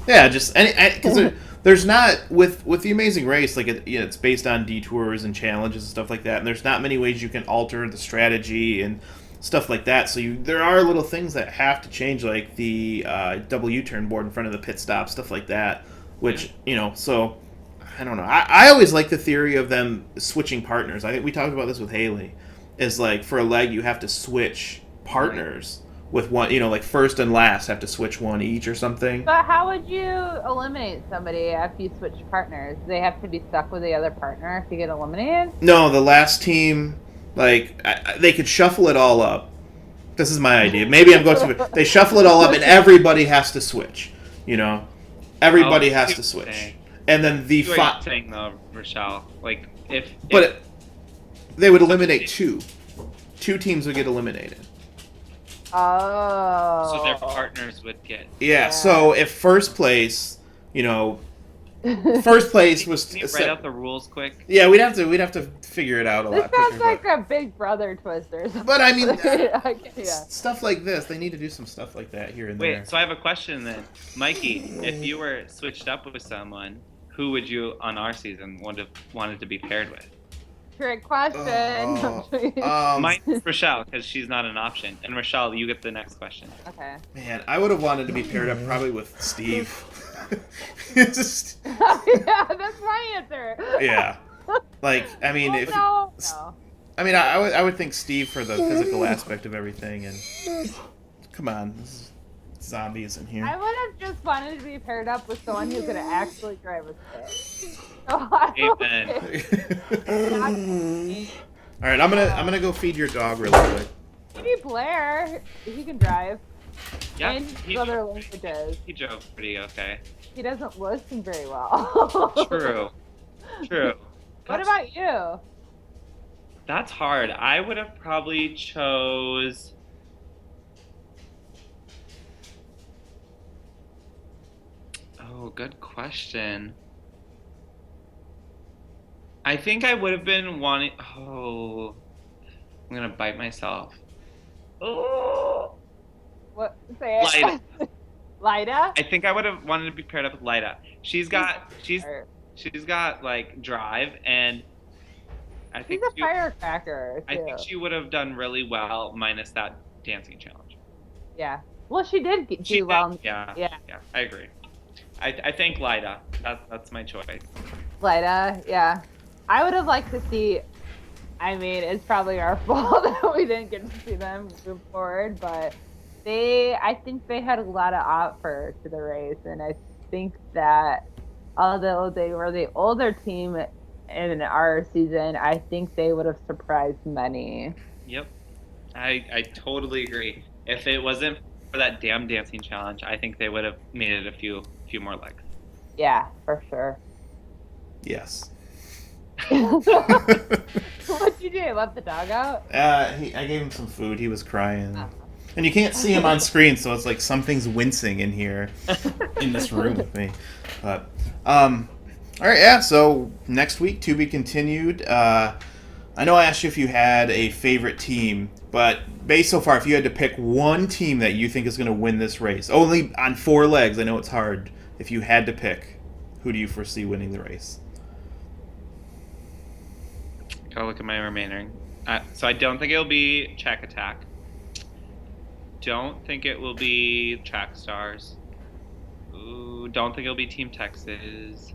Yeah, just because there's not with the Amazing Race, like it's based on detours and challenges and stuff like that, and there's not many ways you can alter the strategy and stuff like that. So there are little things that have to change, like the double U-turn board in front of the pit stop, stuff like that. Which so. I don't know. I always like the theory of them switching partners. I think we talked about this with Haley. Is like for a leg you have to switch partners with one. Like first and last have to switch one each or something. But how would you eliminate somebody after you switch partners? They have to be stuck with the other partner if you get eliminated? No, the last team, like they could shuffle it all up. This is my idea. Maybe I'm going to. They shuffle it all up and everybody has to switch. Everybody has to switch. And then the saying though, Rochelle, like they would eliminate 2. 2 teams would get eliminated. Oh. So their partners would get. Yeah. So if first place, First place was. Can you write out the rules quick? Yeah, we'd have to figure it out a This lot sounds quicker. like a Big Brother Twister. But I mean, Yeah. stuff like this, they need to do some stuff like that here and there. Wait, so I have a question then, Mikey. If you were switched up with someone, who would you on our season wanted to be paired with? Trick question. Mine's Rochelle, because she's not an option. And Rochelle, you get the next question. Okay. Man, I would have wanted to be paired up probably with Steve. Just, Yeah, that's my answer. yeah. Like, I mean, Well, if no. I mean, I would think Steve for the physical aspect of everything, and come on, this is zombies in here. I would have just wanted to be paired up with someone who could actually drive a stick. So Amen. All right, I'm gonna go feed your dog really quick. Maybe Blair, he can drive. Yeah, And other languages. he drove pretty okay. He doesn't listen very well. True. True. What about you? That's hard. I would have probably chose. Oh, good question. I think I would have been wanting. Oh, I'm gonna bite myself. Oh, What? Say it. Lyda. Lyda? I think I would have wanted to be paired up with Lyda. She's got like drive, and I She's think a firecracker, too. I think she would have done really well minus that dancing challenge. Yeah. Well, she did do well. Yeah. Yeah. I agree. I think Lyda. That's my choice. Lyda, yeah. I would have liked to see. I mean, it's probably our fault that we didn't get to see them move forward, but I think they had a lot of offer to the race, and I think that although they were the older team in our season, I think they would have surprised many. Yep. I totally agree. If it wasn't for that damn dancing challenge, I think they would have made it a few more legs. Yeah, for sure. Yes. What'd you do? Let the dog out? I gave him some food. He was crying. And you can't see him on screen, so it's like something's wincing in here, in this room with me. But, all right, yeah. So next week, to be continued. I know I asked you if you had a favorite team, but based so far, if you had to pick one team that you think is going to win this race, only on 4 legs, I know it's hard. If you had to pick, who do you foresee winning the race? Gotta look at my remaining. So I don't think it'll be Check Attack. Don't think it will be Track Stars. Ooh, don't think it'll be Team Texas.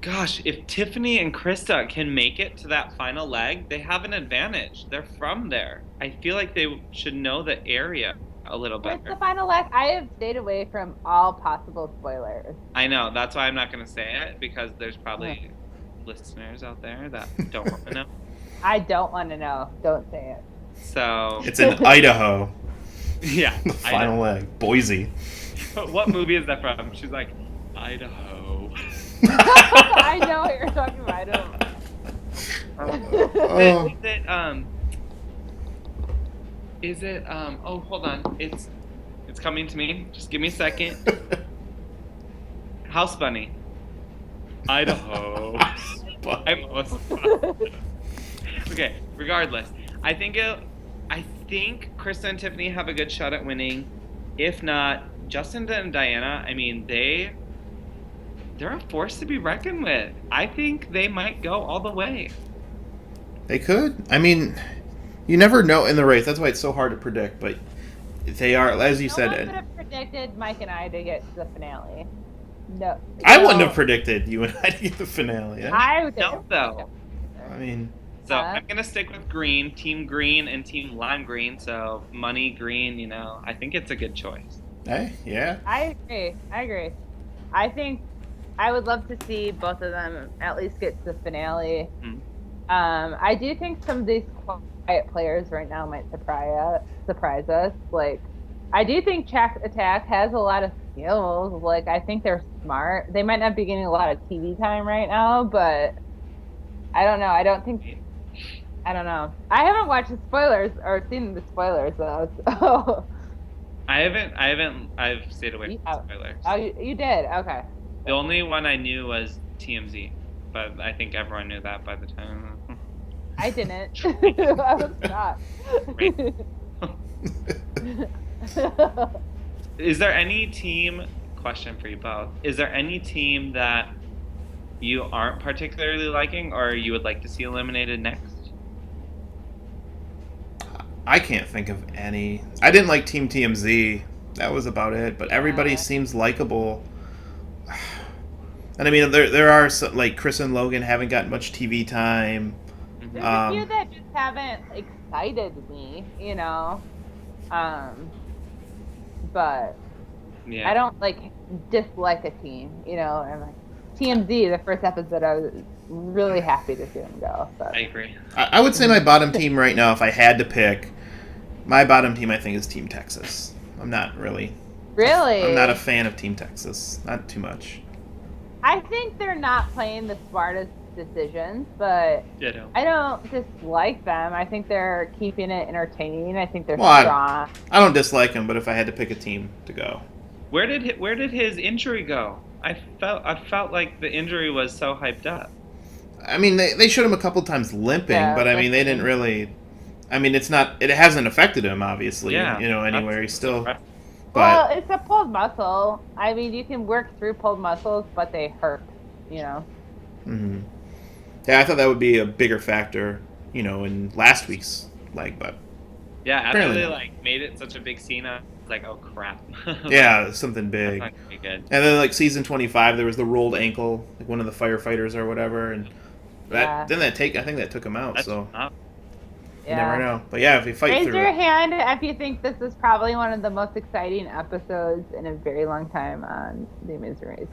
Gosh, if Tiffany and Krista can make it to that final leg, they have an advantage. They're from there. I feel like they should know the area a little What's better. the final leg? I have stayed away from all possible spoilers. I know, that's why I'm not going to say it, because there's probably listeners out there that don't want to know. I don't want to know. Don't say it. So It's in Idaho. yeah, The final leg. Boise. What movie is that from? She's like, Idaho. I know what you're talking about. I don't. Oh. Is it oh, hold on. It's coming to me. Just give me a second. House Bunny. Idaho. I'm almost okay, regardless. I think Krista and Tiffany have a good shot at winning. If not, Justin and Diana, I mean, they're a force to be reckoned with. I think they might go all the way. They could. I mean, you never know in the race. That's why it's so hard to predict. But they are, as you No said. one would have predicted Mike and I to get to the finale. No. I wouldn't have predicted you and I to get the finale. I would. No, though. I mean, So I'm gonna stick with green, Team Green and Team Lime Green. So money green, you know, I think it's a good choice. hey, yeah. I agree. I think I would love to see both of them at least get to the finale. Mm. I do think some of these quiet players right now might surprise us. Like, I do think Check Attack has a lot of skills. Like, I think they're smart. They might not be getting a lot of TV time right now, but I don't know. I don't know. I haven't watched the spoilers or seen the spoilers though. So I I've stayed away You from have- spoilers. Oh, you did. Okay. The only one I knew was TMZ, but I think everyone knew that by the time. I didn't. I was not. Right. Is there any team, question for you both, is there any team that you aren't particularly liking or you would like to see eliminated next? I can't think of any. I didn't like Team TMZ. That was about it. But everybody seems likable. And I mean, there are some, like Chris and Logan haven't gotten much TV time. There's a few that just haven't excited me, you know. But Yeah. I don't like dislike a team, you know. And like TMZ, the first episode, I was really happy to see them go. But. I agree. I would say my bottom team right now, if I had to pick, my bottom team I think is Team Texas. I'm not really. Really? I'm not a fan of Team Texas. Not too much. I think they're not playing the smartest decisions, but I don't dislike them. I think they're keeping it entertaining. I think they're strong. I don't dislike them, but if I had to pick a team to go, where did his injury go? I felt like the injury was so hyped up. I mean, they showed him a couple times limping, but I mean, they didn't really. I mean, it hasn't affected him, obviously. Yeah, you know, anywhere he's still. Well, it's a pulled muscle. I mean, you can work through pulled muscles, but they hurt. You know. Mm-hmm. Yeah, I thought that would be a bigger factor, you know, in last week's leg, but. Yeah, after they made it such a big scene, I was like, oh crap. Yeah, something big. That's not gonna be good. And then like season 25, there was the rolled ankle, like one of the firefighters or whatever, and I think that took him out. That's so up. you never know. But yeah, if you fight through Raise your hand if you think this is probably one of the most exciting episodes in a very long time on The Amazing Race.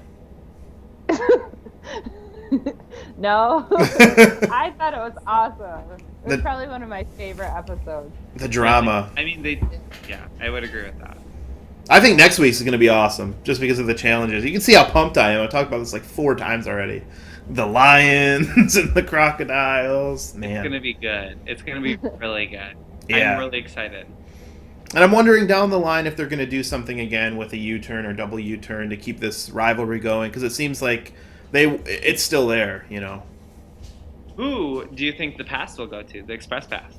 No? I thought it was awesome. It was probably one of my favorite episodes. The drama. I mean, I would agree with that. I think next week's is going to be awesome, just because of the challenges. You can see how pumped I am. I talked about this like 4 times already. The lions and the crocodiles. Man. It's going to be good. It's going to be really good. Yeah. I'm really excited. And I'm wondering down the line if they're going to do something again with a U-turn or double U-turn to keep this rivalry going, because it seems like it's still there, you know. Who do you think the pass will go to? The express pass?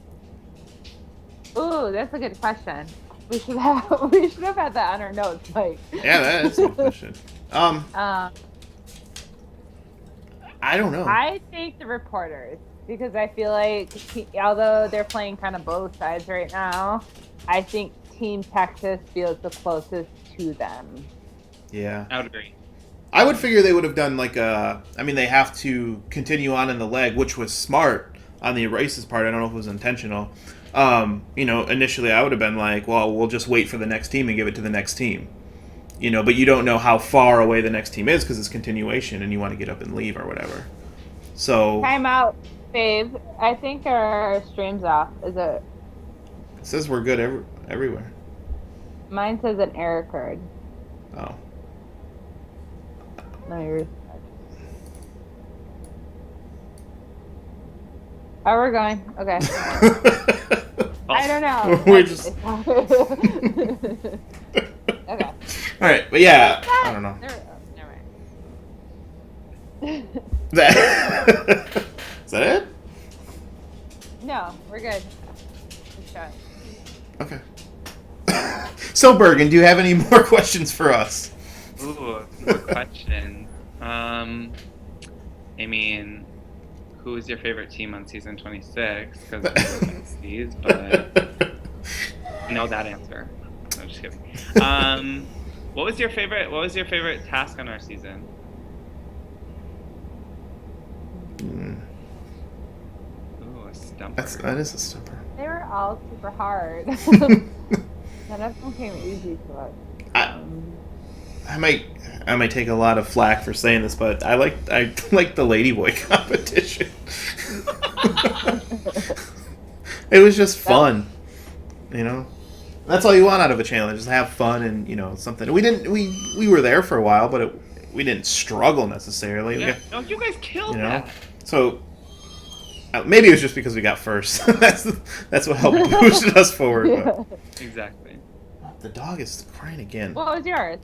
Ooh, that's a good question. We should have had that on our notes, Mike. Yeah, that's a good question. I don't know. I think the reporters, because I feel like although they're playing kind of both sides right now, I think Team Texas feels the closest to them. Yeah, I would agree. I would figure they would have done like they have to continue on in the leg, which was smart on the Erases part. I don't know if it was intentional. Initially I would have been like, well, we'll just wait for the next team and give it to the next team. You know, but you don't know how far away the next team is because it's continuation and you want to get up and leave or whatever. So time out, babe. I think our stream's off. Is it? It says we're good everywhere. Mine says an error card. Oh. Let me restart. Oh, we're going. Okay. I don't know. We're just. Okay. All right, but yeah, I don't know. Never mind. Is that it? No, we're good. Okay. So, Bergen, do you have any more questions for us? Ooh, more questions. I mean, who is your favorite team on season 26? Because these, but I know that answer. I'm just kidding. What was your favorite task on our season? Ooh, a stumper. That is a stumper. They were all super hard. None of them came easy to us. I might take a lot of flack for saying this, but I like the Ladyboy competition. It was just fun, you know. That's all you want out of a challenge, is have fun and, you know, something. We were there for a while, but we didn't struggle necessarily. Yeah. No, you guys killed that. So maybe it was just because we got first. That's what helped boosted us forward. Yeah. But. Exactly. the dog is crying again. What was yours?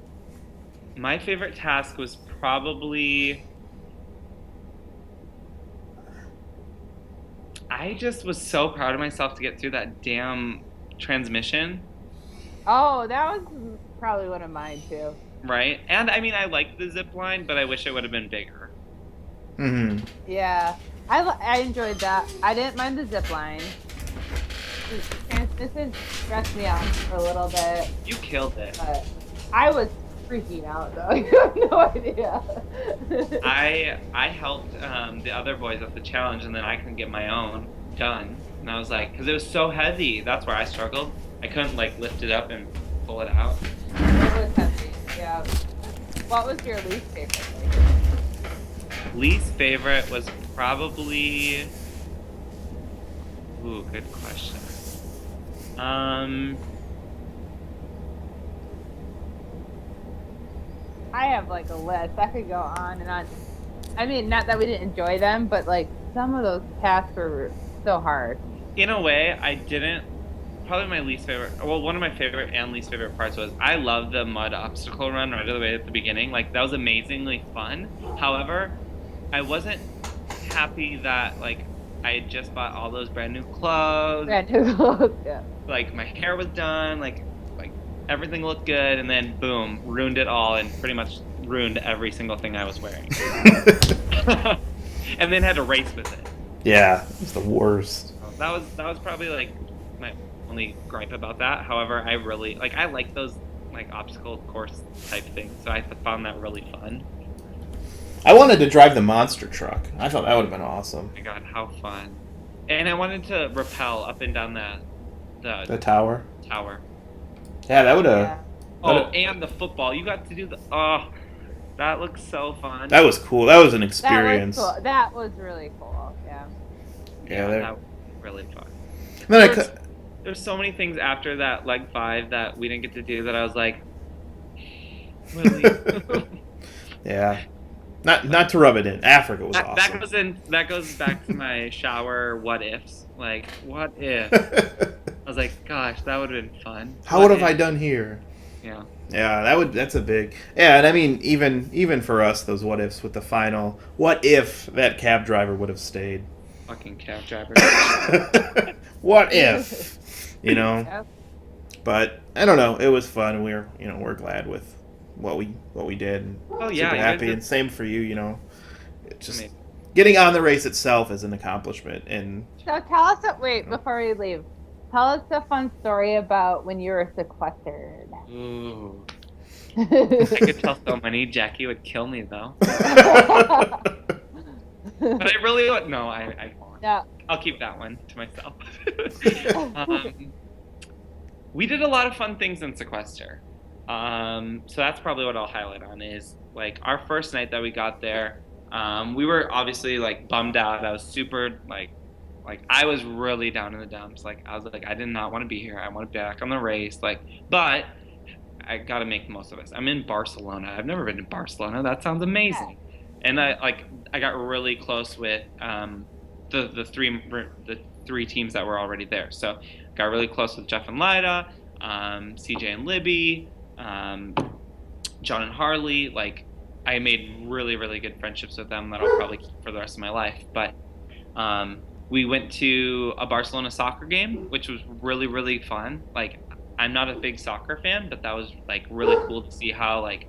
My favorite task was probably. I just was so proud of myself to get through that damn transmission, Oh, that was probably one of mine too. right? And I mean, I liked the zip line, but I wish it would have been bigger. Mm-hmm. Yeah, I enjoyed that. I didn't mind the zip line. The transmission stressed me out for a little bit, You killed it. but I was freaking out though. You have no idea. I helped the other boys at the challenge, and then I couldn't get my own done. And I was like, because it was so heavy. That's where I struggled. I couldn't like lift it up and pull it out. It was heavy. Yeah. What was your least favorite? Least favorite was probably. Ooh, good question. I have like a list. I could go on and on. I mean, not that we didn't enjoy them, but like some of those tasks were so hard. In a way, I didn't. Probably my least favorite. Well, one of my favorite and least favorite parts was I love the mud obstacle run right away at the beginning. Like that was amazingly fun. However, I wasn't happy that like I had just bought all those brand new clothes. Brand new clothes, yeah. Like my hair was done. Like everything looked good, and then boom, ruined it all, and pretty much ruined every single thing I was wearing. And then had to race with it. Yeah, it's the worst. That was probably like my only gripe about that. However, I really I like those like obstacle course type things, so I found that really fun. I wanted to drive the monster truck. I thought that would have been awesome. Oh my god, how fun! And I wanted to rappel up and down The tower. tower. Yeah, that would have. Yeah. Oh, and the football. You got to do that looks so fun. That was cool. That was an experience. That was cool. That was really cool. Yeah. Yeah, that was really fun. Then There's so many things after that leg 5 that we didn't get to do that I was like, really? yeah. Not to rub it in. Africa was awesome. That goes back to my shower what ifs. Like, what if? I was like, gosh, that would have been fun. How would have I done here? Yeah. Yeah, that's a big. Yeah, and I mean, even for us, those what ifs with the final. What if that cab driver would have stayed? Fucking cab driver. What if? You know. Yep. But I don't know. It was fun. We're glad with what we did. And Oh yeah, super you happy. guys And same for you. You know, it's just Amazing. getting on the race itself is an accomplishment. And So tell us. Wait, before we leave, tell us a fun story about when you were sequestered. Ooh. I could tell so many. Jackie would kill me though. But I really no, I won't. No. I'll keep that one to myself. We did a lot of fun things in sequester. So that's probably what I'll highlight on is like our first night that we got there. We were obviously like bummed out. I was super like I was really down in the dumps. Like I was like I did not want to be here. I want to be back on the race. But I got to make the most of it. I'm in Barcelona. I've never been to Barcelona. That sounds amazing. And I got really close with the three teams that were already there. So got really close with Jeff and Lida, CJ and Libby, John and Harley. Like I made really, really good friendships with them that I'll probably keep for the rest of my life. But we went to a Barcelona soccer game, which was really, really fun. Like I'm not a big soccer fan, but that was like really cool to see how like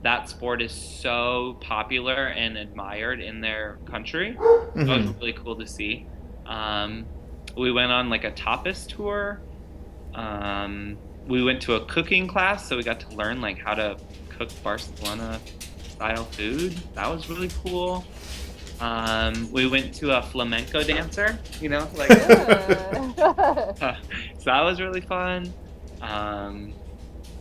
that sport is so popular and admired in their country. Mm-hmm. That was really cool to see. We went on like a tapas tour. We went to a cooking class, so we got to learn like how to cook Barcelona style food. That was really cool. We went to a flamenco dancer, like so that was really fun.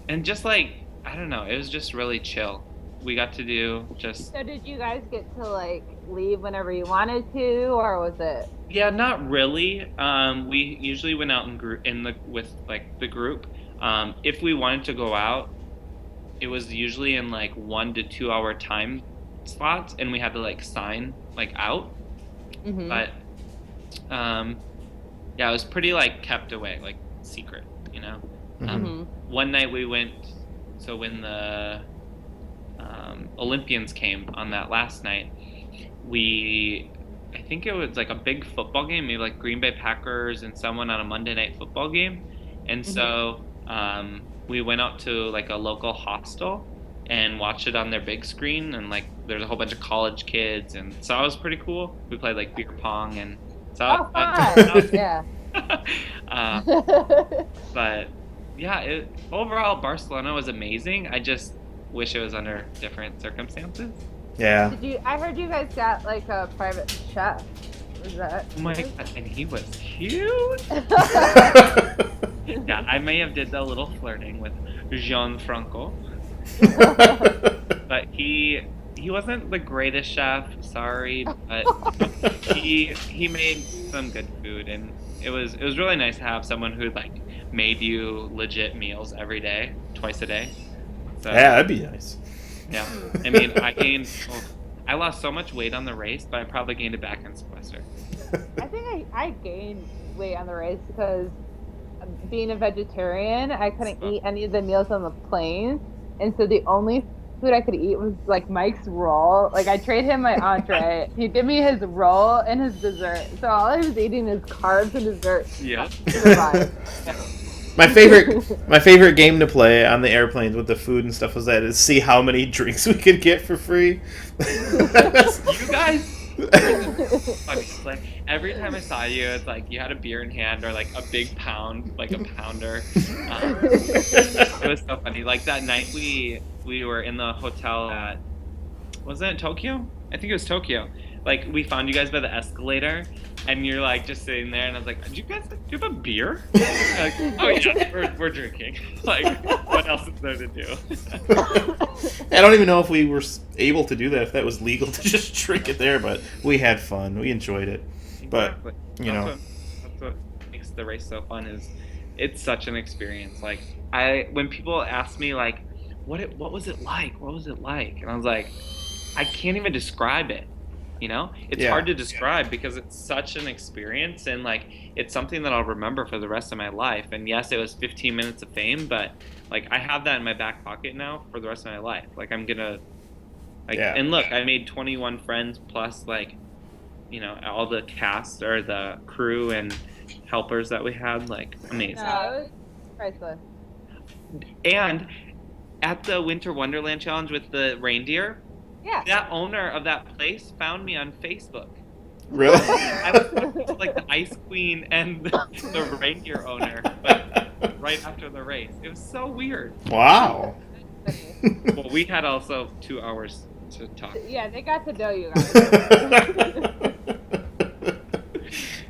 And just like I don't know, it was just really chill. We got to do just. So did you guys get to like leave whenever you wanted to, or was it? Yeah, not really. We usually went out with like the group. If we wanted to go out, it was usually in like 1 to 2 hour time slots, and we had to like sign like out. Mm-hmm. But yeah, it was pretty like kept away, like secret, Mm-hmm. Mm-hmm. one night we went. So when the Olympians came on that last night, I think it was like a big football game, maybe like Green Bay Packers and someone on a Monday night football game. And so we went out to like a local hostel and watched it on their big screen. And like there's a whole bunch of college kids. And so it was pretty cool. We played like beer pong. And so fun. Yeah. But yeah, overall, Barcelona was amazing. I just wish it was under different circumstances. Yeah. I heard you guys got like a private chef. Was that? Oh my god, and he was cute. Yeah, I may have did a little flirting with Gianfranco, but he wasn't the greatest chef. Sorry, but he made some good food, and it was really nice to have someone who like made you legit meals every day, twice a day. So, yeah, that'd be nice. Yeah, I mean, I lost so much weight on the race, but I probably gained it back in sequester. I think I gained weight on the race because being a vegetarian, I couldn't eat any of the meals on the plane, and so the only food I could eat was like Mike's roll. Like I traded him my entree. He'd give me his roll and his dessert. So all I was eating is carbs and dessert. Yeah. My favorite game to play on the airplanes with the food and stuff was that is see how many drinks we could get for free. You guys. Funny. Like every time I saw you, it's like you had a beer in hand or like a big pound, like a pounder. It was so funny. Like that night we were in the hotel at, wasn't it Tokyo? I think it was Tokyo. Like we found you guys by the escalator, and you're like just sitting there, and I was like, do you have a beer? Like, oh yeah, we're drinking. Like, what else is there to do? I don't even know if we were able to do that, if that was legal to just drink it there, but we had fun. We enjoyed it. Exactly. But, you know. That's what makes the race so fun is it's such an experience. Like, when people ask me, like, what was it like? What was it like? And I was like, I can't even describe it. You know, it's hard to describe because it's such an experience, and like it's something that I'll remember for the rest of my life. And yes, it was 15 minutes of fame, but like I have that in my back pocket now for the rest of my life. Like I'm gonna, like, and look, I made 21 friends plus like, you know, all the cast or the crew and helpers that we had. Like amazing. No, it was priceless. And at the Winter Wonderland Challenge with the reindeer. Yeah. That owner of that place found me on Facebook. Really? I was talking to like the Ice Queen and the reindeer owner, but right after the race. It was so weird. Wow. Well, we had also 2 hours to talk. Yeah, they got to know you guys.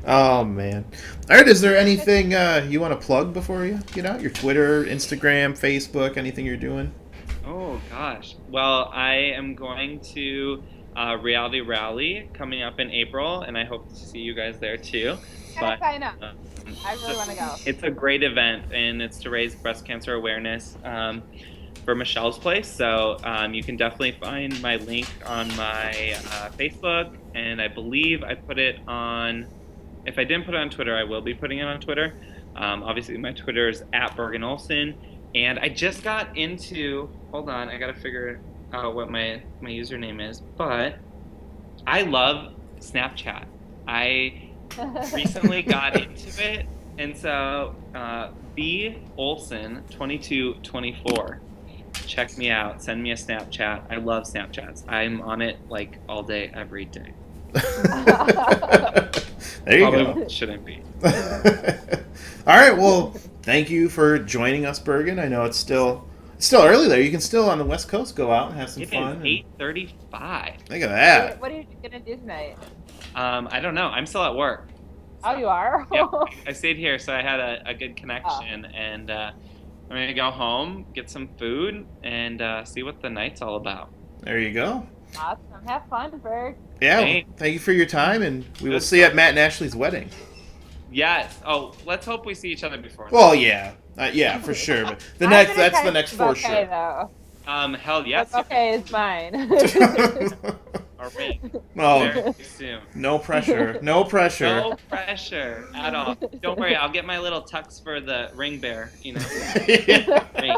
Oh, man. All right, is there anything you want to plug before you get out? Your Twitter, Instagram, Facebook, anything you're doing? Oh, gosh. Well, I am going to Reality Rally coming up in April, and I hope to see you guys there, too. But I know. I really want to go. It's a great event, and it's to raise breast cancer awareness for Michelle's place. So you can definitely find my link on my Facebook, and I believe I put it on, if I didn't put it on Twitter, I will be putting it on Twitter. Obviously, my Twitter is @Bergen Olson. And I just got into, hold on, I got to figure out what my username is. But I love Snapchat. I recently got into it. And so, B Olson 2224. Check me out. Send me a Snapchat. I love Snapchats. I'm on it like all day, every day. There you Probably go. Shouldn't be. All right, well, thank you for joining us, Bergen. I know it's still early there. You can still on the West Coast go out and have some fun. It is 8:35. Look at that. What are you gonna do tonight? I don't know. I'm still at work. Oh, you are? Yeah, I stayed here, so I had a good connection, and I'm gonna go home, get some food, and see what the night's all about. There you go. Awesome. Have fun, Berg. Yeah, well, thank you for your time, and we will see you at Matt and Ashley's wedding. Yes. Oh, let's hope we see each other before. Well, yeah, for sure. But that's the next for sure. Though. Hell yes. Okay, it's mine. a ring Oh, very soon. no pressure. No pressure. No pressure at all. Don't worry, I'll get my little tux for the ring bear, you know. Yeah. Ring.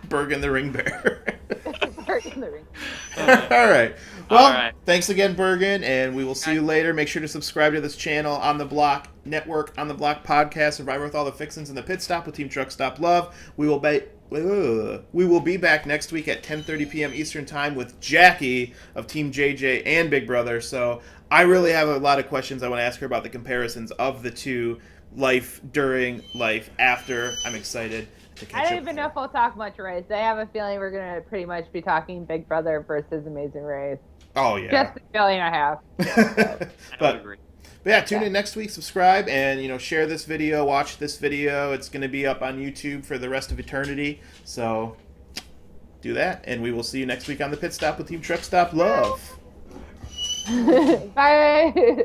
Bergen the ring bear. Bergen the ring. All right. Well, All right. thanks again, Bergen, and we will see you later. Make sure to subscribe to this channel, On the Block Network, On the Block Podcast, Survivor with all the fixins in the pit stop with Team Truck Stop Love. We will be back next week at 10:30 p.m. Eastern Time with Jackie of Team JJ and Big Brother. So I really have a lot of questions I want to ask her about the comparisons of the two, life during, life after. I'm excited to catch I up don't with even her. know if we'll talk much race. I have a feeling we're gonna pretty much be talking Big Brother versus Amazing Race. Oh, yeah. Just the feeling I have. I would but agree. yeah, tune in next week, subscribe, and share this video, watch this video. It's going to be up on YouTube for the rest of eternity. So do that, and we will see you next week on the pit stop with Team Truck Stop Love. Bye.